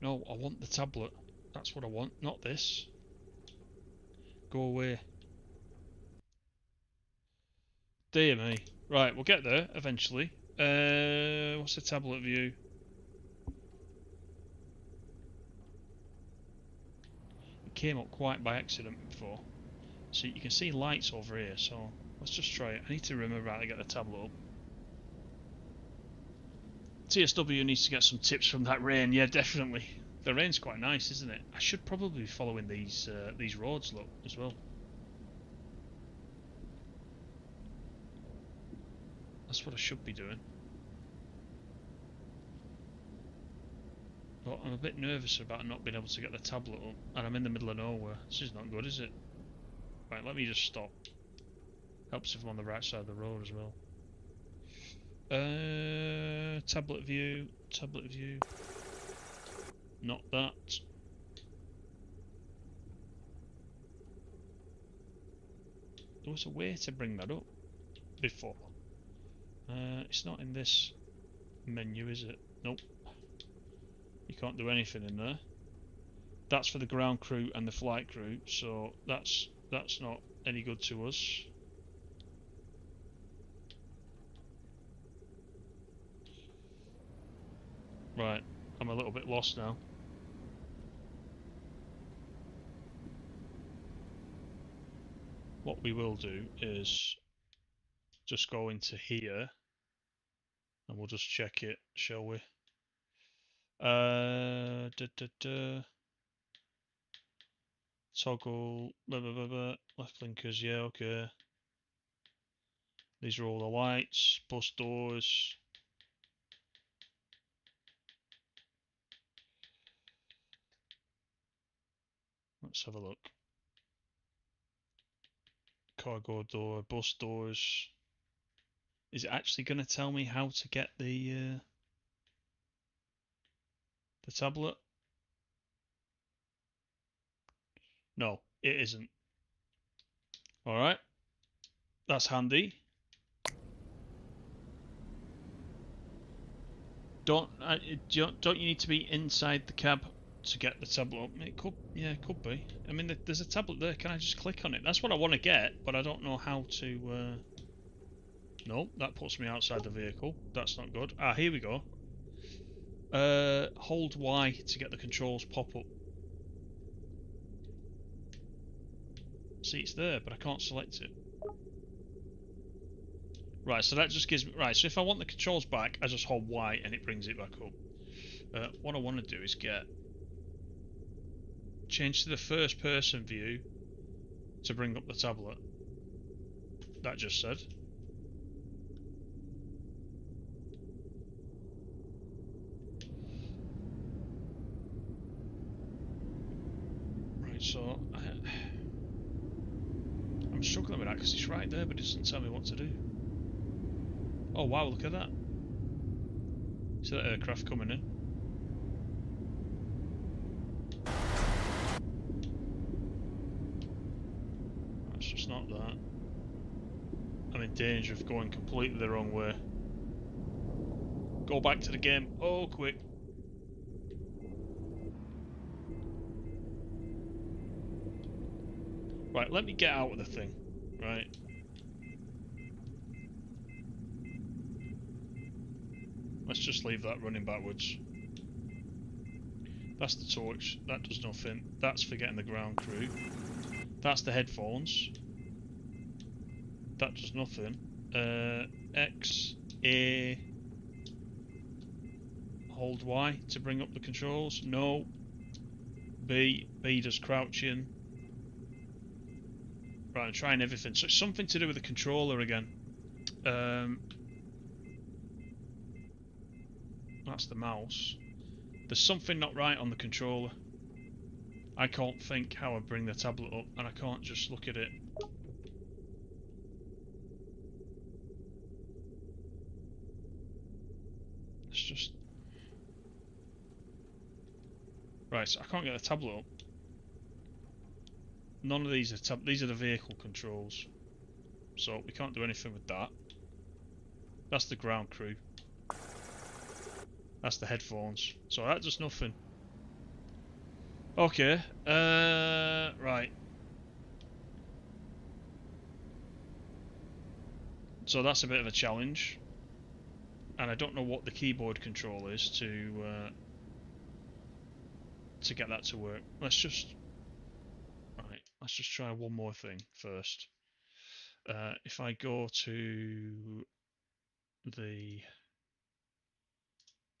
No, I want the tablet. That's what I want, not this. Go away. Dear me. Right, we'll get there eventually. What's the tablet view? It came up quite by accident before. So you can see lights over here, so let's just try it. I need to remember how to get the tablet up. TSW needs to get some tips from that rain. Yeah, definitely. The rain's quite nice, isn't it? I should probably be following these roads, look, as well. That's what I should be doing. But I'm a bit nervous about not being able to get the tablet up, and I'm in the middle of nowhere. This is not good, is it? Right, let me just stop. Helps if I'm on the right side of the road as well. Tablet view. Not that. There was a way to bring that up before. It's not in this menu, is it? Nope. You can't do anything in there. That's for the ground crew and the flight crew, so that's not any good to us. Right, I'm a little bit lost now. we will do is just go into here and we'll just check it, shall we? Toggle, blah, blah, blah, blah. Left blinkers, yeah, okay. These are all the lights, bus doors. Let's have a look. Cargo door, bus doors. Is it actually going to tell me how to get the tablet? No, it isn't. All right, that's handy. Don't you need to be inside the cab to get the tablet up? It could, yeah, it could be. I mean, there's a tablet there. Can I just click on it? That's what I want to get, but I don't know how to. No, that puts me outside the vehicle. That's not good. Ah, here we go. Hold Y to get the controls pop up. See, it's there, but I can't select it. Right, so that just gives me... Right, so if I want the controls back, I just hold Y and it brings it back up. What I want to do is change to the first person view to bring up the tablet. That just said. Right, so... I'm struggling with that because it's right there, but it doesn't tell me what to do. Oh wow, look at that. See that aircraft coming in? That's just not that. I'm in danger of going completely the wrong way. Go back to the game. Oh, quick. Right, let me get out of the thing. Right. Let's just leave that running backwards. That's the torch. That does nothing. That's for getting the ground crew. That's the headphones. That does nothing. X, A, hold Y to bring up the controls. No. B does crouching. Right, I'm trying everything. So it's something to do with the controller again. That's the mouse. There's something not right on the controller. I can't think how I bring the tablet up, and I can't just look at it. It's just... Right, so I can't get the tablet up. None of these are these are the vehicle controls. So we can't do anything with that. That's the ground crew. That's the headphones. So that does nothing. Okay. Right. So that's a bit of a challenge. And I don't know what the keyboard control is to get that to work. Let's just try one more thing first. If I go to the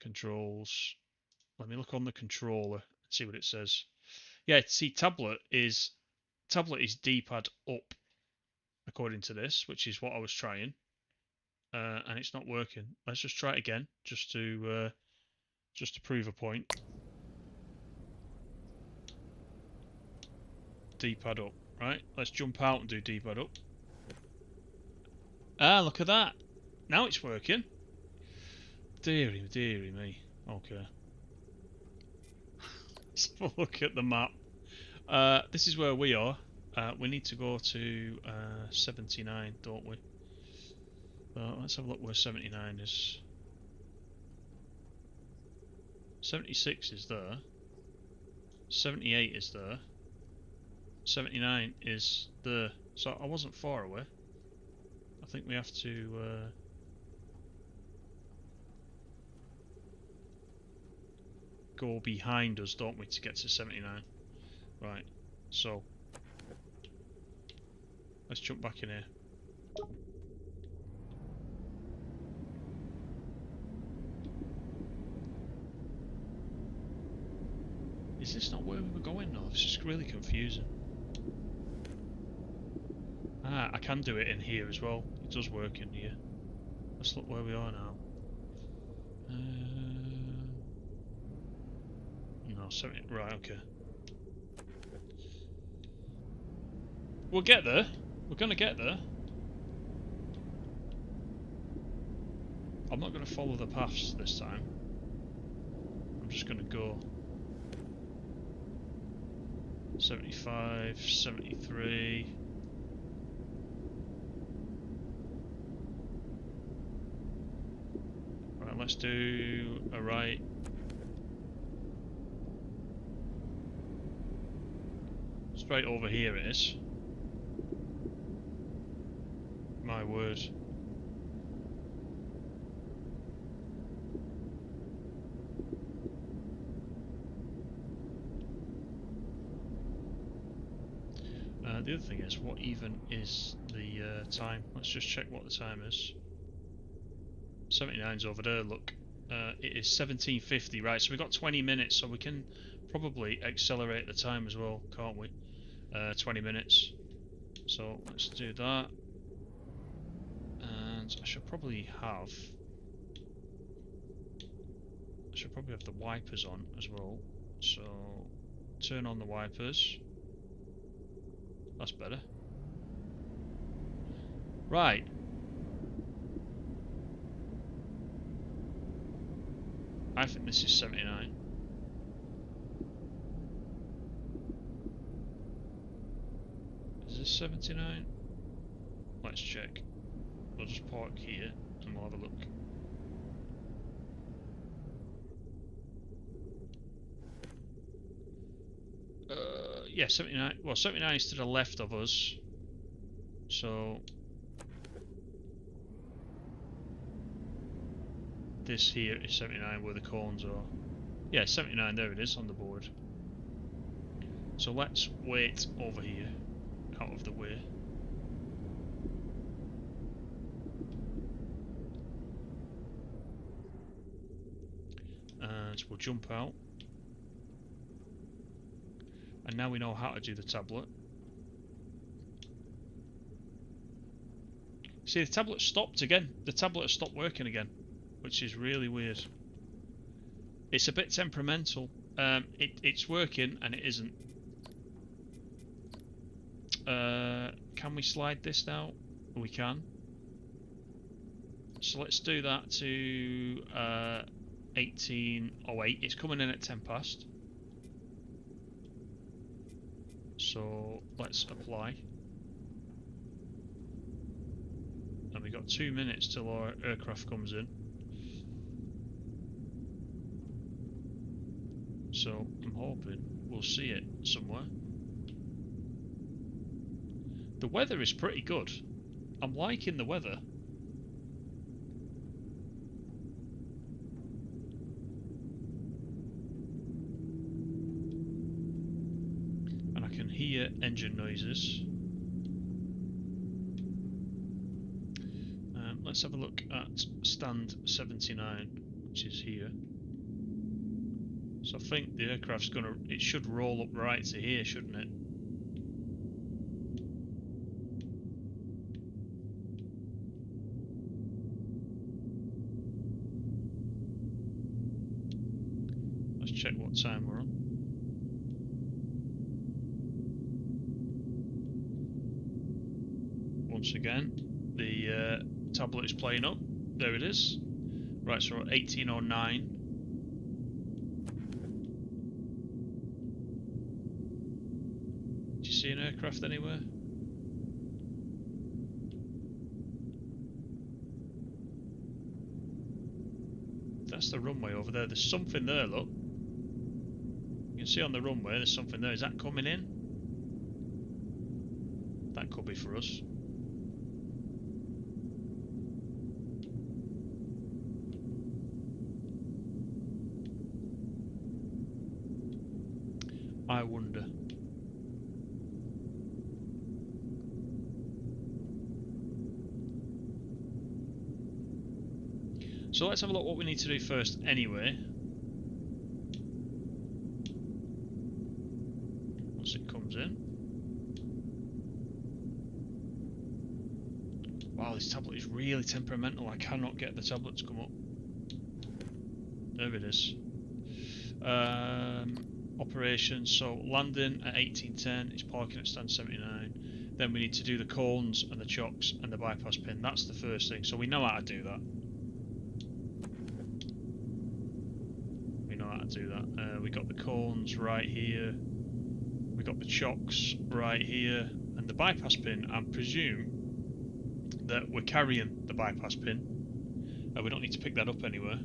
controls, let me look on the controller and see what it says. Yeah, see, tablet is D-pad up, according to this, which is what I was trying, and it's not working. Let's just try it again, just to prove a point. D-pad up, right? Let's jump out and do D-pad up. Ah, look at that! Now it's working. Deary me. Okay. Let's have a look at the map. This is where we are. We need to go to 79, don't we? Let's have a look where 79 is. 76 is there. 78 is there. 79 is there. So I wasn't far away. I think we have to... go behind us, don't we, to get to 79? Right, so Let's jump back in here. Is this not where we were going though? It's just really confusing. Ah, I can do it in here as well. It does work in here. Let's look where we are now. No, 70. Right, okay. We'll get there. We're gonna get there. I'm not gonna follow the paths this time. I'm just gonna go 75, 73. Right, let's do a right. Straight over here it is. My word. The other thing is, what even is the time? Let's just check what the time is. 79's over there, look. It is 17:50, right, so we've got 20 minutes, so we can probably accelerate the time as well, can't we? 20 minutes. So let's do that. And I should probably have the wipers on as well. So turn on the wipers. That's better. Right. I think this is 79. Is this 79? Let's check. We'll just park here and we'll have a look. Yeah, 79. Well, 79 is to the left of us. So this here is 79 where the cones are. Yeah, 79, there it is on the board. So let's wait over here, out of the way. And we'll jump out. And now we know how to do the tablet. See, the tablet stopped again. The tablet has stopped working again, which is really weird. It's a bit temperamental. It's working and it isn't. Can we slide this now? We can. So let's do that to 18:08. It's coming in at 10 past. So let's apply. And we got 2 minutes till our aircraft comes in. So I'm hoping we'll see it somewhere. The weather is pretty good. I'm liking the weather. And I can hear engine noises. Let's have a look at stand 79, which is here. So I think the aircraft's it should roll up right to here, shouldn't it? Let's check what time we're on. Once again, the tablet is playing up. There it is. Right, so we're at 18:09. Do you see an aircraft anywhere? That's the runway over there. There's something there, look. You can see on the runway there's something there. Is that coming in? That could be for us. I wonder. So let's have a look what we need to do first anyway. Once it comes in. Wow, this tablet is really temperamental. I cannot get the tablet to come up. There it is. Operations, so landing at 1810, it's parking at stand 79. Then we need to do the cones and the chocks and the bypass pin. That's the first thing, so we know how to do that. We know how to do that. We got the cones right here. We got the chocks right here. And the bypass pin, I presume that we're carrying the bypass pin. We don't need to pick that up anywhere.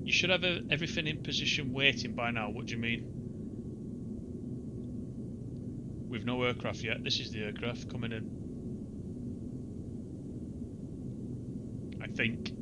You should have everything in position waiting by now. What do you mean? We've no aircraft yet. This is the aircraft coming in. I think.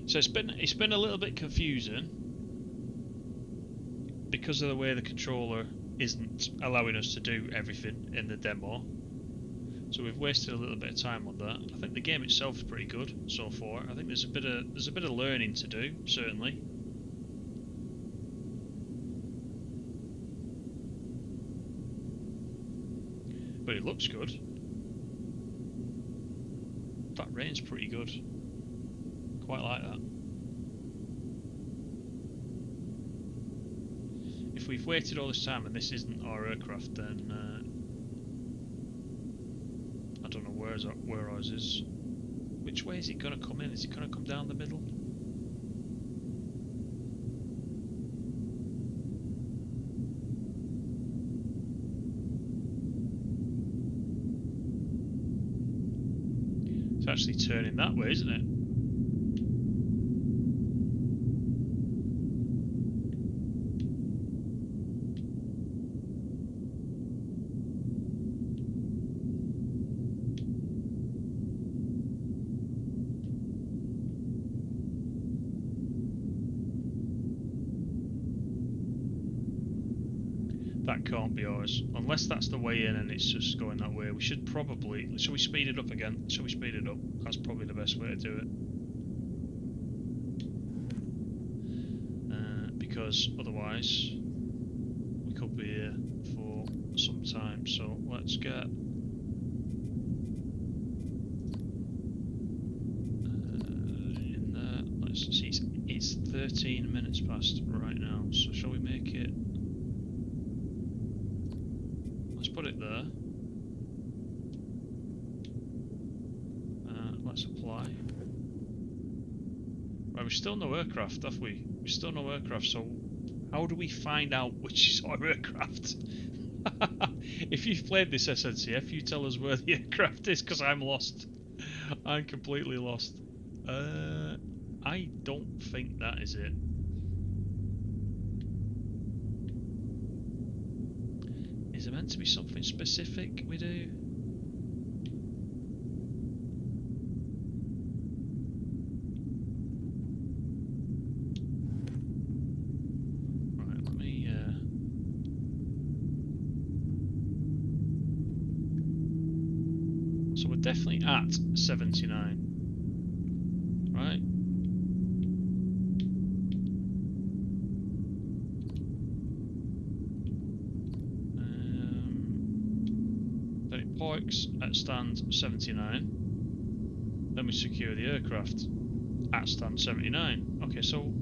So it's been a little bit confusing because of the way the controller isn't allowing us to do everything in the demo. So we've wasted a little bit of time on that. I think the game itself is pretty good so far. I think there's a bit of learning to do, certainly. But it looks good. That rain's pretty good. Quite like that. If we've waited all this time and this isn't our aircraft, then I don't know where ours is. Which way is it going to come in? Is it going to come down the middle? It's actually turning that way, isn't it? That can't be ours. Unless that's the way in and it's just going that way. We should probably... Shall we speed it up again? Shall we speed it up? That's probably the best way to do it. Because otherwise we could be here for some time. So let's get... in there. Let's see. It's 13 minutes past right now. So shall we make it... Let's put it there. Let's apply. Right, we've still no aircraft, have we? We've still no aircraft, so how do we find out which is our aircraft? If you've played this SNCF, you tell us where the aircraft is, because I'm lost. I'm completely lost. I don't think that is it. Is there meant to be something specific we do? Right, let me... So we're definitely at 79. Right? Parks at stand 79. Then we secure the aircraft at stand 79. Okay, so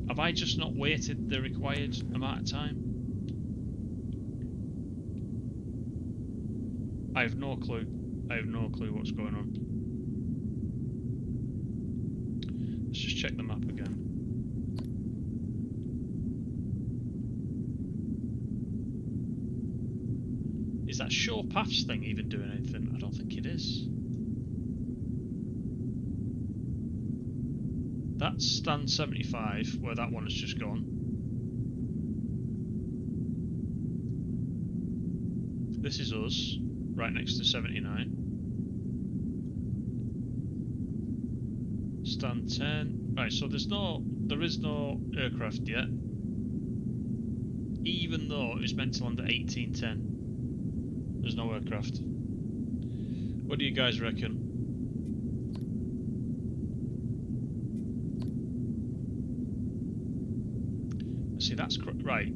have I just not waited the required amount of time? I have no clue. I have no clue what's going on. Let's just check the map again. Is that show paths thing even doing anything? I don't think it is. That's stand 75, where that one has just gone. This is us, right next to 79. Stand 10. Right, so there is no aircraft yet. Even though it was meant to land at 1810. There's no aircraft. What do you guys reckon? See, that's right.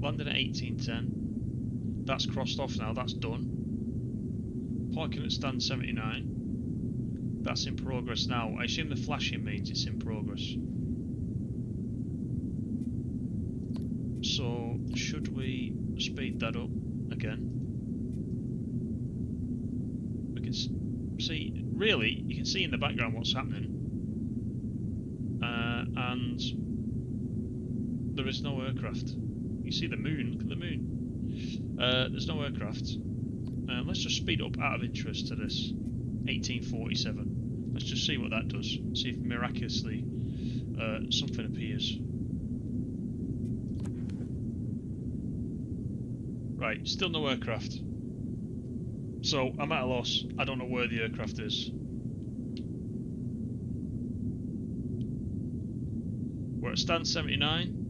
Landing at 1810. That's crossed off now. That's done. Parking at stand 79. That's in progress now. I assume the flashing means it's in progress. So, should we speed that up again? We can see, really, you can see in the background what's happening. And there is no aircraft. You see the moon, look at the moon. There's no aircraft. Let's just speed up out of interest to this. 1847. Let's just see what that does. See if miraculously something appears. Right, still no aircraft. So I'm at a loss. I don't know where the aircraft is. We're at stand 79.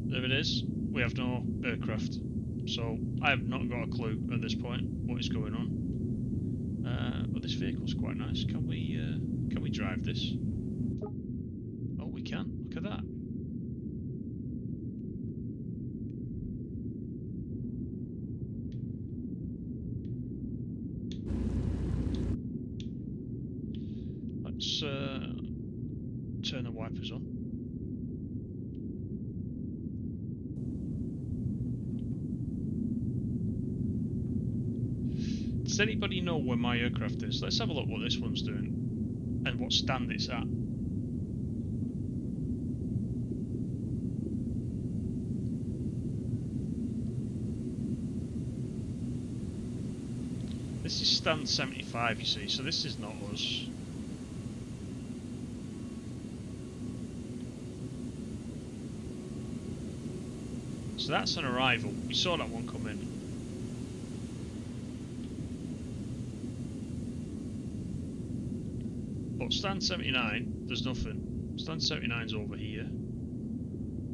There it is. We have no aircraft. So I have not got a clue at this point what is going on. But this vehicle's quite nice. Can we drive this? Oh, we can. Look at that. Let's turn the wipers on. Does anybody know where my aircraft is? Let's have a look what this one's doing and what stand it's at. This is stand 75, you see, so this is not us. So that's an arrival. We saw that one come in. But stand 79, there's nothing. Stand 79's over here.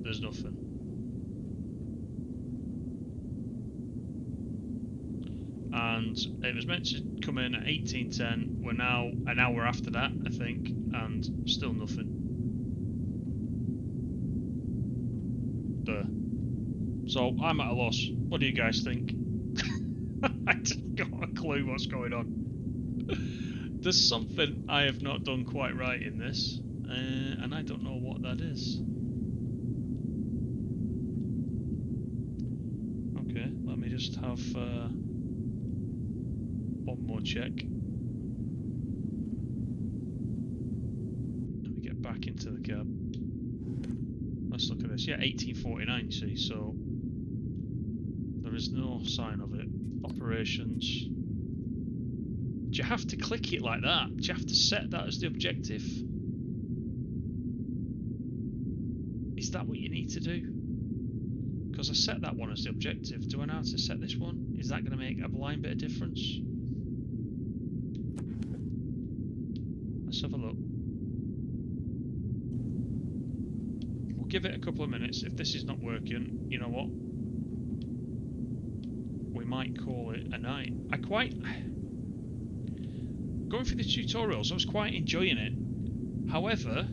There's nothing. And it was meant to come in at 1810. We're now an hour after that, I think, and still nothing. There. So I'm at a loss. What do you guys think? I just got a clue what's going on. There's something I have not done quite right in this, and I don't know what that is. Okay, let me just have one more check. Let me get back into the cab. Let's look at this. Yeah, 1849, you see, so there is no sign of it. Operations. Do you have to click it like that? Do you have to set that as the objective? Is that what you need to do? Because I set that one as the objective. Do I know how to set this one? Is that going to make a blind bit of difference? Let's have a look. We'll give it a couple of minutes. If this is not working, you know what? We might call it a night. Going through the tutorials, I was quite enjoying it. However,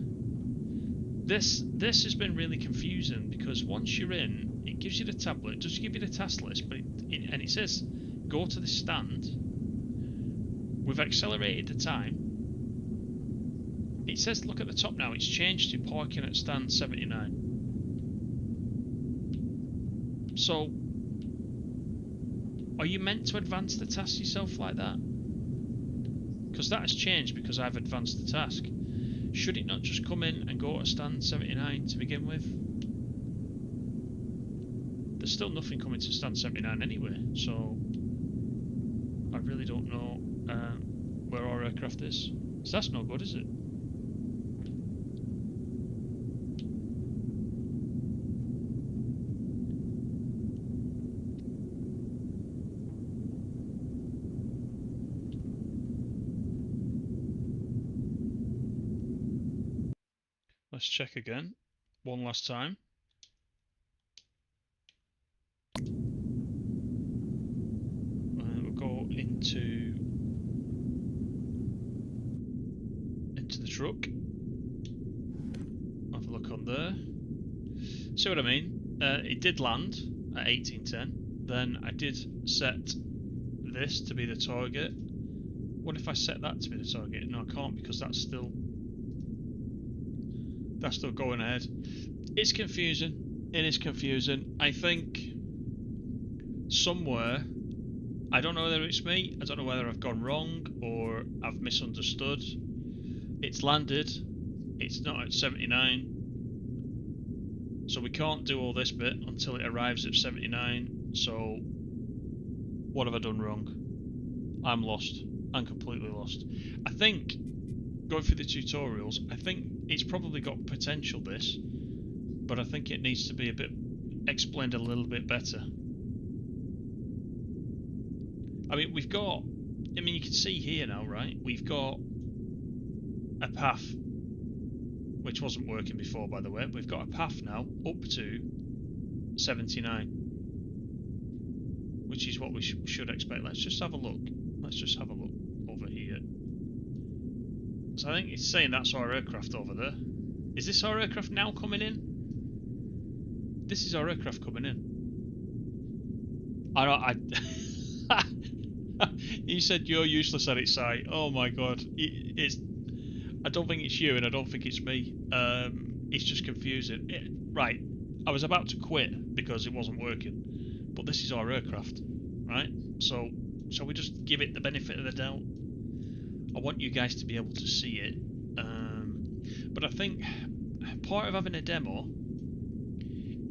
this has been really confusing because once you're in, it gives you the tablet, it does give you the task list, but and it says go to the stand. We've accelerated the time. It says look at the top now. It's changed to parking at stand 79. So, are you meant to advance the task yourself like that? Because that has changed because I've advanced the task. Should it not just come in and go to stand 79 to begin with? There's still nothing coming to stand 79 anyway, so I really don't know where our aircraft is. So that's no good, is it? Let's check again, one last time. We'll go into the truck. Have a look on there. See what I mean? It did land at 1810. Then I did set this to be the target. What if I set that to be the target? No, I can't, because that's still going ahead. It's confusing. It is confusing. I think somewhere, I don't know whether it's me, I don't know whether I've gone wrong or I've misunderstood. It's landed. It's not at 79. So we can't do all this bit until it arrives at 79. So what have I done wrong? I'm lost. I'm completely lost. I think, going through the tutorials, I think it's probably got potential, this, but I think it needs to be a bit explained a little bit better. I mean, we've got, I mean, you can see here now, right? We've got a path, which wasn't working before, by the way. We've got a path now up to 79, which is what we should expect. Let's just have a look. Let's just have a look over here. So I think it's saying that's our aircraft over there. Is this our aircraft now coming in? This is our aircraft coming in. You said you're useless at it, Si. Oh my god. I don't think it's you, and I don't think it's me. It's just confusing. Right, I was about to quit because it wasn't working, but this is our aircraft, right? So shall we just give it the benefit of the doubt? I want you guys to be able to see it. But I think part of having a demo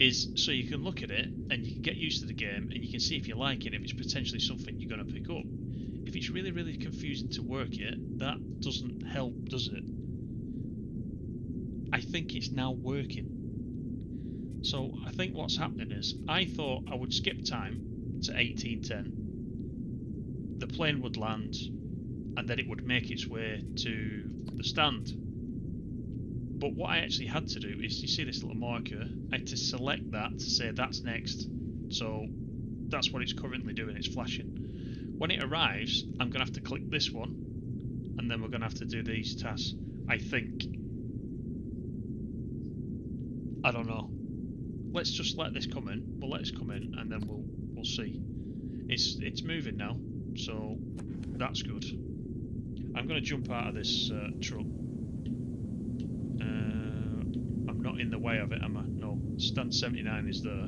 is so you can look at it and you can get used to the game and you can see if you like it, if it's potentially something you're going to pick up. If it's really, really confusing to work it, that doesn't help, does it? I think it's now working. So I think what's happening is, I thought I would skip time to 1810. The plane would land, and then it would make its way to the stand. But what I actually had to do is, you see this little marker, I had to select that to say that's next. So that's what it's currently doing, it's flashing. When it arrives, I'm going to have to click this one, and then we're going to have to do these tasks, I think. I don't know. Let's just let this come in. We'll let this come in, and then we'll see. It's moving now, so that's good. I'm going to jump out of this truck. I'm not in the way of it, am I? No. Stand 79 is there.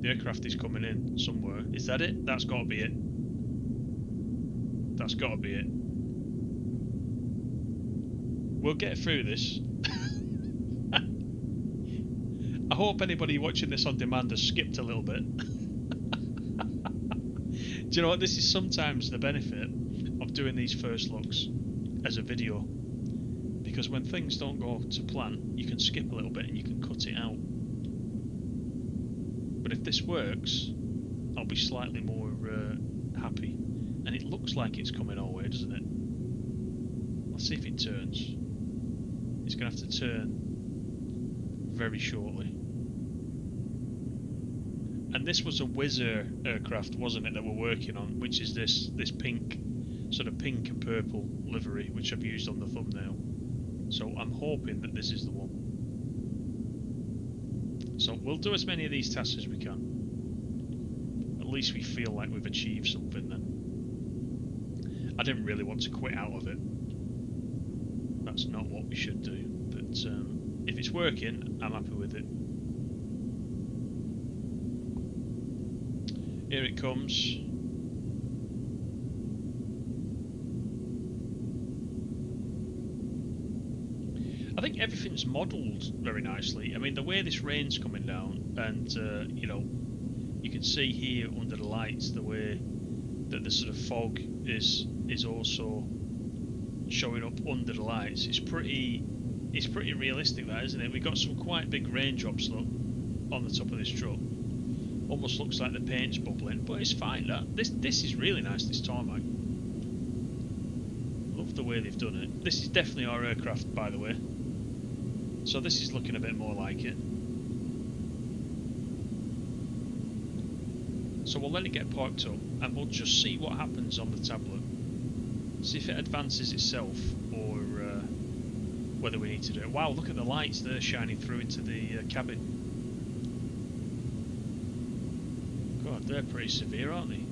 The aircraft is coming in somewhere. Is that it? That's got to be it. That's got to be it. We'll get through this. I hope anybody watching this on demand has skipped a little bit. Do you know what? This is sometimes the benefit of doing these first looks as a video. Because when things don't go to plan, you can skip a little bit and you can cut it out. But if this works, I'll be slightly more happy. And it looks like it's coming our way, doesn't it? Let's see if it turns. It's going to have to turn very shortly. And this was a Wizz Air aircraft, wasn't it, that we're working on, which is this pink, sort of pink and purple livery, which I've used on the thumbnail. So I'm hoping that this is the one. So we'll do as many of these tasks as we can. At least we feel like we've achieved something then. I didn't really want to quit out of it. That's not what we should do. But if it's working, I'm happy with it. Here it comes. I think everything's modelled very nicely. I mean, the way this rain's coming down, and you know, you can see here under the lights the way that the sort of fog is also showing up under the lights. It's pretty realistic, that, isn't it? We've got some quite big raindrops, look, on the top of this truck. Almost looks like the paint's bubbling, but it's fine. This is really nice, this tarmac. Love the way they've done it. This is definitely our aircraft, by the way. So this is looking a bit more like it. So we'll let it get parked up and we'll just see what happens on the tablet. See if it advances itself or whether we need to do it. Wow, look at the lights there shining through into the cabin. God, they're pretty severe, aren't they?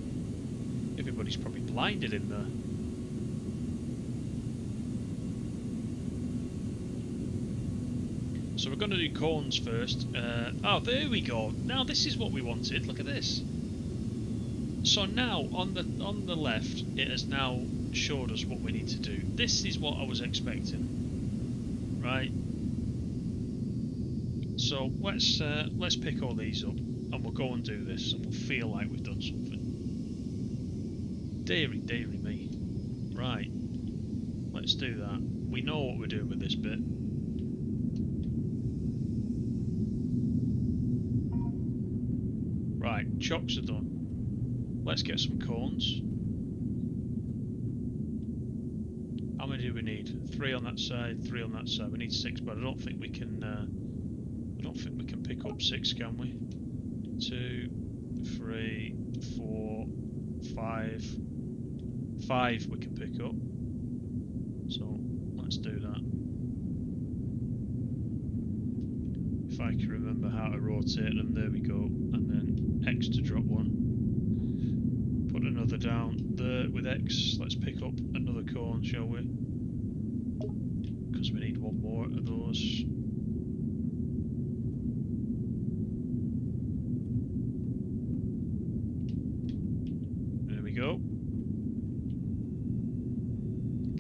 Everybody's probably blinded in there. So we're going to do cones first. Oh, there we go. Now this is what we wanted. Look at this. So now on the left, it has now showed us what we need to do. This is what I was expecting, right? So let's pick all these up, and we'll go and do this, and we'll feel like we've done something. Deary me. Right. Let's do that. We know what we're doing with this bit. Right, chocks are done. Let's get some cones. How many do we need? 3 on that side, 3 on that side. We need 6, but I don't think we can. I don't think we can pick up 6, can we? 2, 3, 4, 5. 5 we can pick up. So let's do that. If I can remember how to rotate them, there we go. And then X to drop one. Put another down there with X. Let's pick up another cone, shall we? Because we need one more of those. There we go.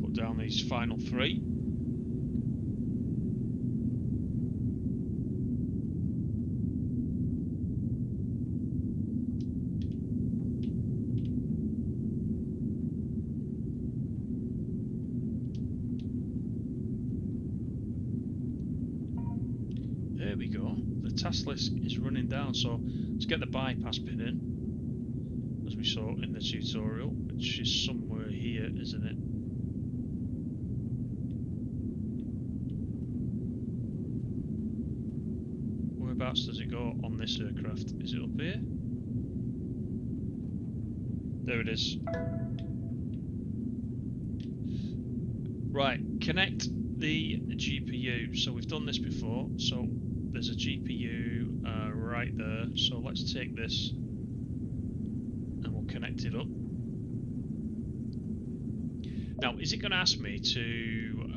Put down these final 3. There we go. The task list is running down, so let's get the bypass pin in, as we saw in the tutorial, which is somewhere here, isn't it? Whereabouts does it go on this aircraft? Is it up here? There it is. Right, connect the GPU. So we've done this before, so there's a GPU right there. So let's take this and we'll connect it up. Now, is it going to ask me to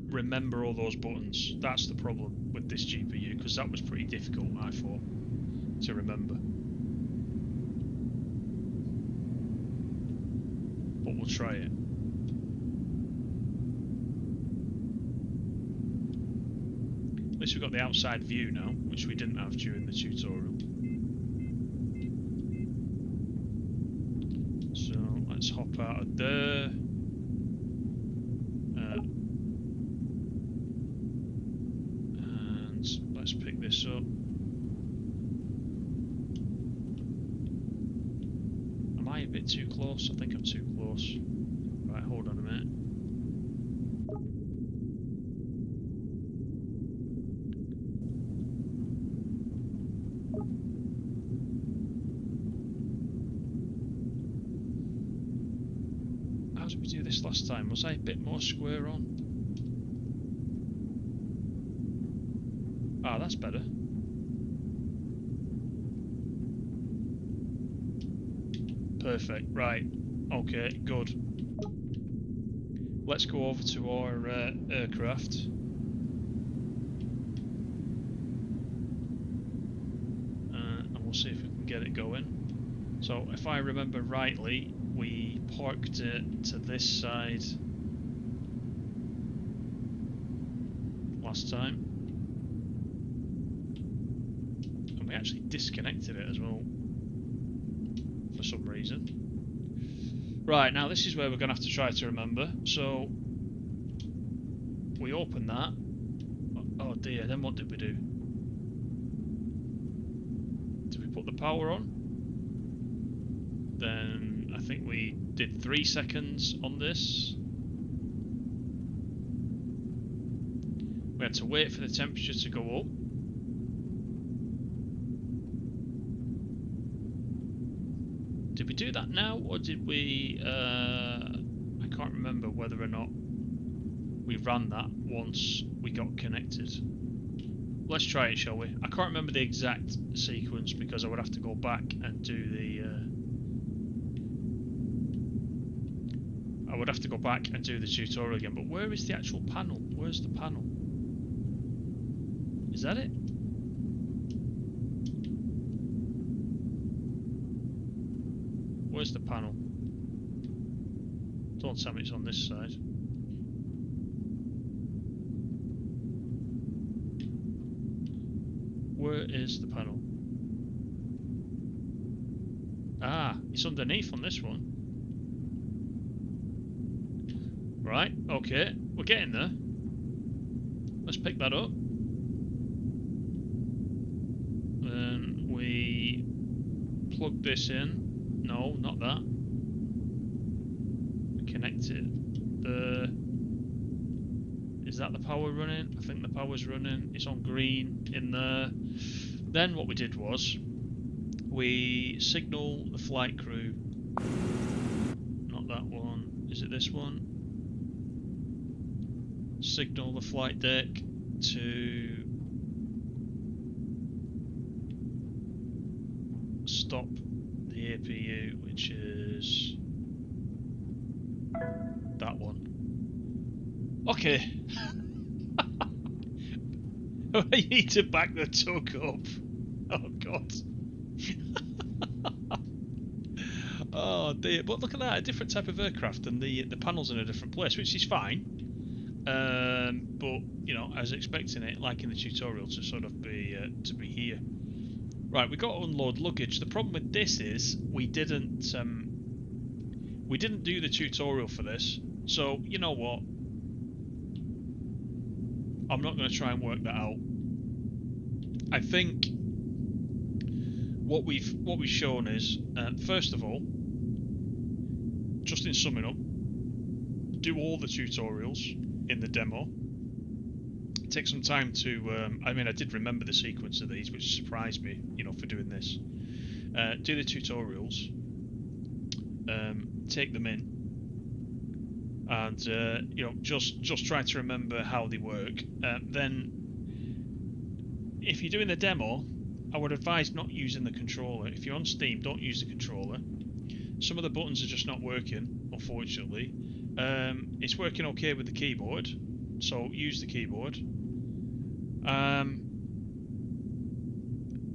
remember all those buttons? That's the problem with this GPU, because that was pretty difficult, I thought, to remember. But we'll try it. At least we've got the outside view now, which we didn't have during the tutorial. So let's hop out of there. And let's pick this up. Am I a bit too close? I think I'm too close. Right, hold on a minute. How did we do this last time? Was I a bit more square on? Ah, that's better. Perfect, right. Okay, good. Let's go over to our aircraft. And we'll see if we can get it going. So, if I remember rightly, we parked it to this side last time. And we actually disconnected it as well, for some reason. Right, now this is where we're going to have to try to remember. So, we open that. Oh dear, then what did we do? Did we put the power on? Then I think we did 3 seconds on this. We had to wait for the temperature to go up. Did we do that now, or did we... I can't remember whether or not we ran that once we got connected. Let's try it, shall we? I can't remember the exact sequence because I would have to go back and do the... I would have to go back and do the tutorial again, but where is the actual panel? Where's the panel? Is that it? Where's the panel? Don't tell me it's on this side. Where is the panel? Ah, it's underneath on this one. Right, okay, we're getting there. Let's pick that up. Then we plug this in. No, not that. Connect it. Is that the power running? I think the power's running. It's on green in there. Then what we did was we signal the flight crew. Not that one. Is it this one? Signal the flight deck to stop the APU, which is that one. Okay. I need to back the tug up. Oh god. Oh dear. But look at that, a different type of aircraft, and the panel's in a different place, which is fine. But you know, I was expecting it, like in the tutorial, to sort of be here. Right, we got to unload luggage. The problem with this is we didn't do the tutorial for this. So you know what? I'm not going to try and work that out. I think what we've shown is, first of all, just in summing up, do all the tutorials in the demo. Take some time to, I mean, I did remember the sequence of these, which surprised me, you know, for doing this. Do the tutorials, take them in, and you know, just try to remember how they work. Then, if you're doing the demo, I would advise not using the controller. If you're on Steam, don't use the controller. Some of the buttons are just not working, unfortunately. It's working okay with the keyboard, so use the keyboard.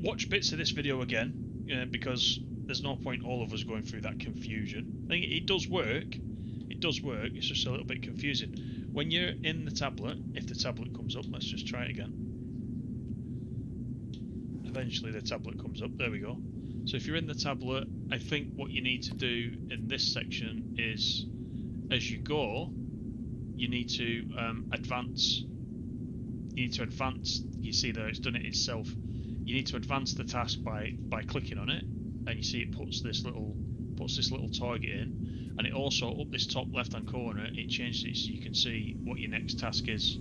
Watch bits of this video again, because there's no point all of us going through that confusion. I think it does work. It does work. It's just a little bit confusing. When you're in the tablet, if the tablet comes up, let's just try it again. Eventually the tablet comes up. There we go. So if you're in the tablet, I think what you need to do in this section is, as you go, you need to advance. You need to advance. You see there, it's done it itself. You need to advance the task by clicking on it, and you see it puts this little target in, and it also up this top left-hand corner it changes it so you can see what your next task is.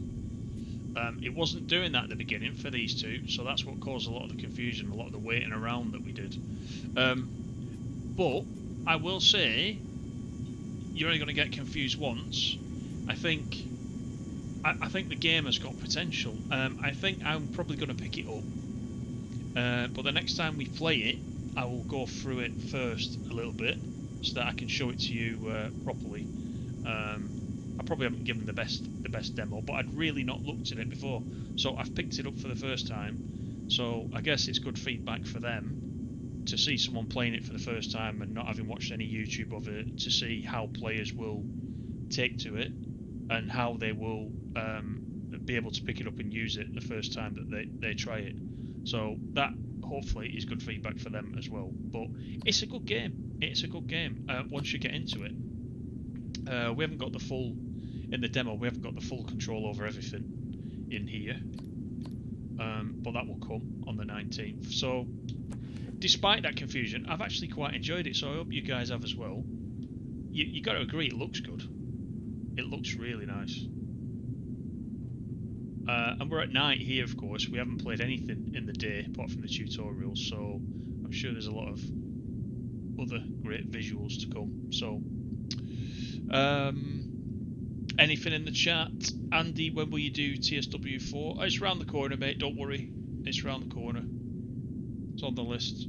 It wasn't doing that at the beginning for these two, so that's what caused a lot of the confusion, a lot of the waiting around that we did. But I will say, you're only going to get confused once. I think the game has got potential. I think I'm probably going to pick it up, but the next time we play it, I will go through it first a little bit so that I can show it to you properly. I probably haven't given the best demo, but I'd really not looked at it before, so I've picked it up for the first time. So I guess it's good feedback for them to see someone playing it for the first time and not having watched any YouTube of it, to see how players will take to it and how they will be able to pick it up and use it the first time that they try it. So that hopefully is good feedback for them as well. But it's a good game. It's a good game once you get into it. We haven't got the full, in the demo, we haven't got the full control over everything in here. But that will come on the 19th. So despite that confusion, I've actually quite enjoyed it, so I hope you guys have as well. you got to agree, it looks good. It looks really nice. And we're at night here, of course. We haven't played anything in the day apart from the tutorials, so I'm sure there's a lot of other great visuals to come. So, anything in the chat? Andy, when will you do TSW4? Oh, it's round the corner, mate. Don't worry. It's round the corner. It's on the list.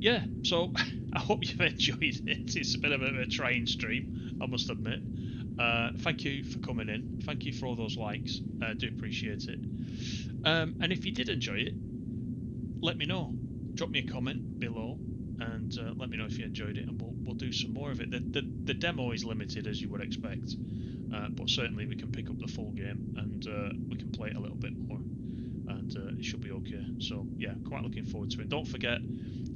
Yeah, so I hope you've enjoyed it. It's a bit of a trying stream, I must admit. Thank you for coming in. Thank you for all those likes. I do appreciate it. And if you did enjoy it, let me know. Drop me a comment below and let me know if you enjoyed it, and we'll do some more of it. The demo is limited, as you would expect, but certainly we can pick up the full game and we can play it a little bit more, and it should be okay. So yeah, quite looking forward to it. Don't forget,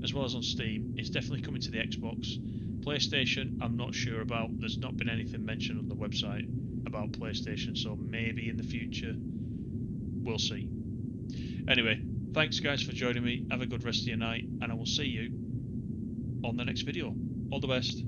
as well as on Steam, it's definitely coming to the Xbox. PlayStation, I'm not sure about. There's not been anything mentioned on the website about PlayStation, so maybe in the future, we'll see. Anyway, thanks guys for joining me. Have a good rest of your night, and I will see you on the next video. All the best.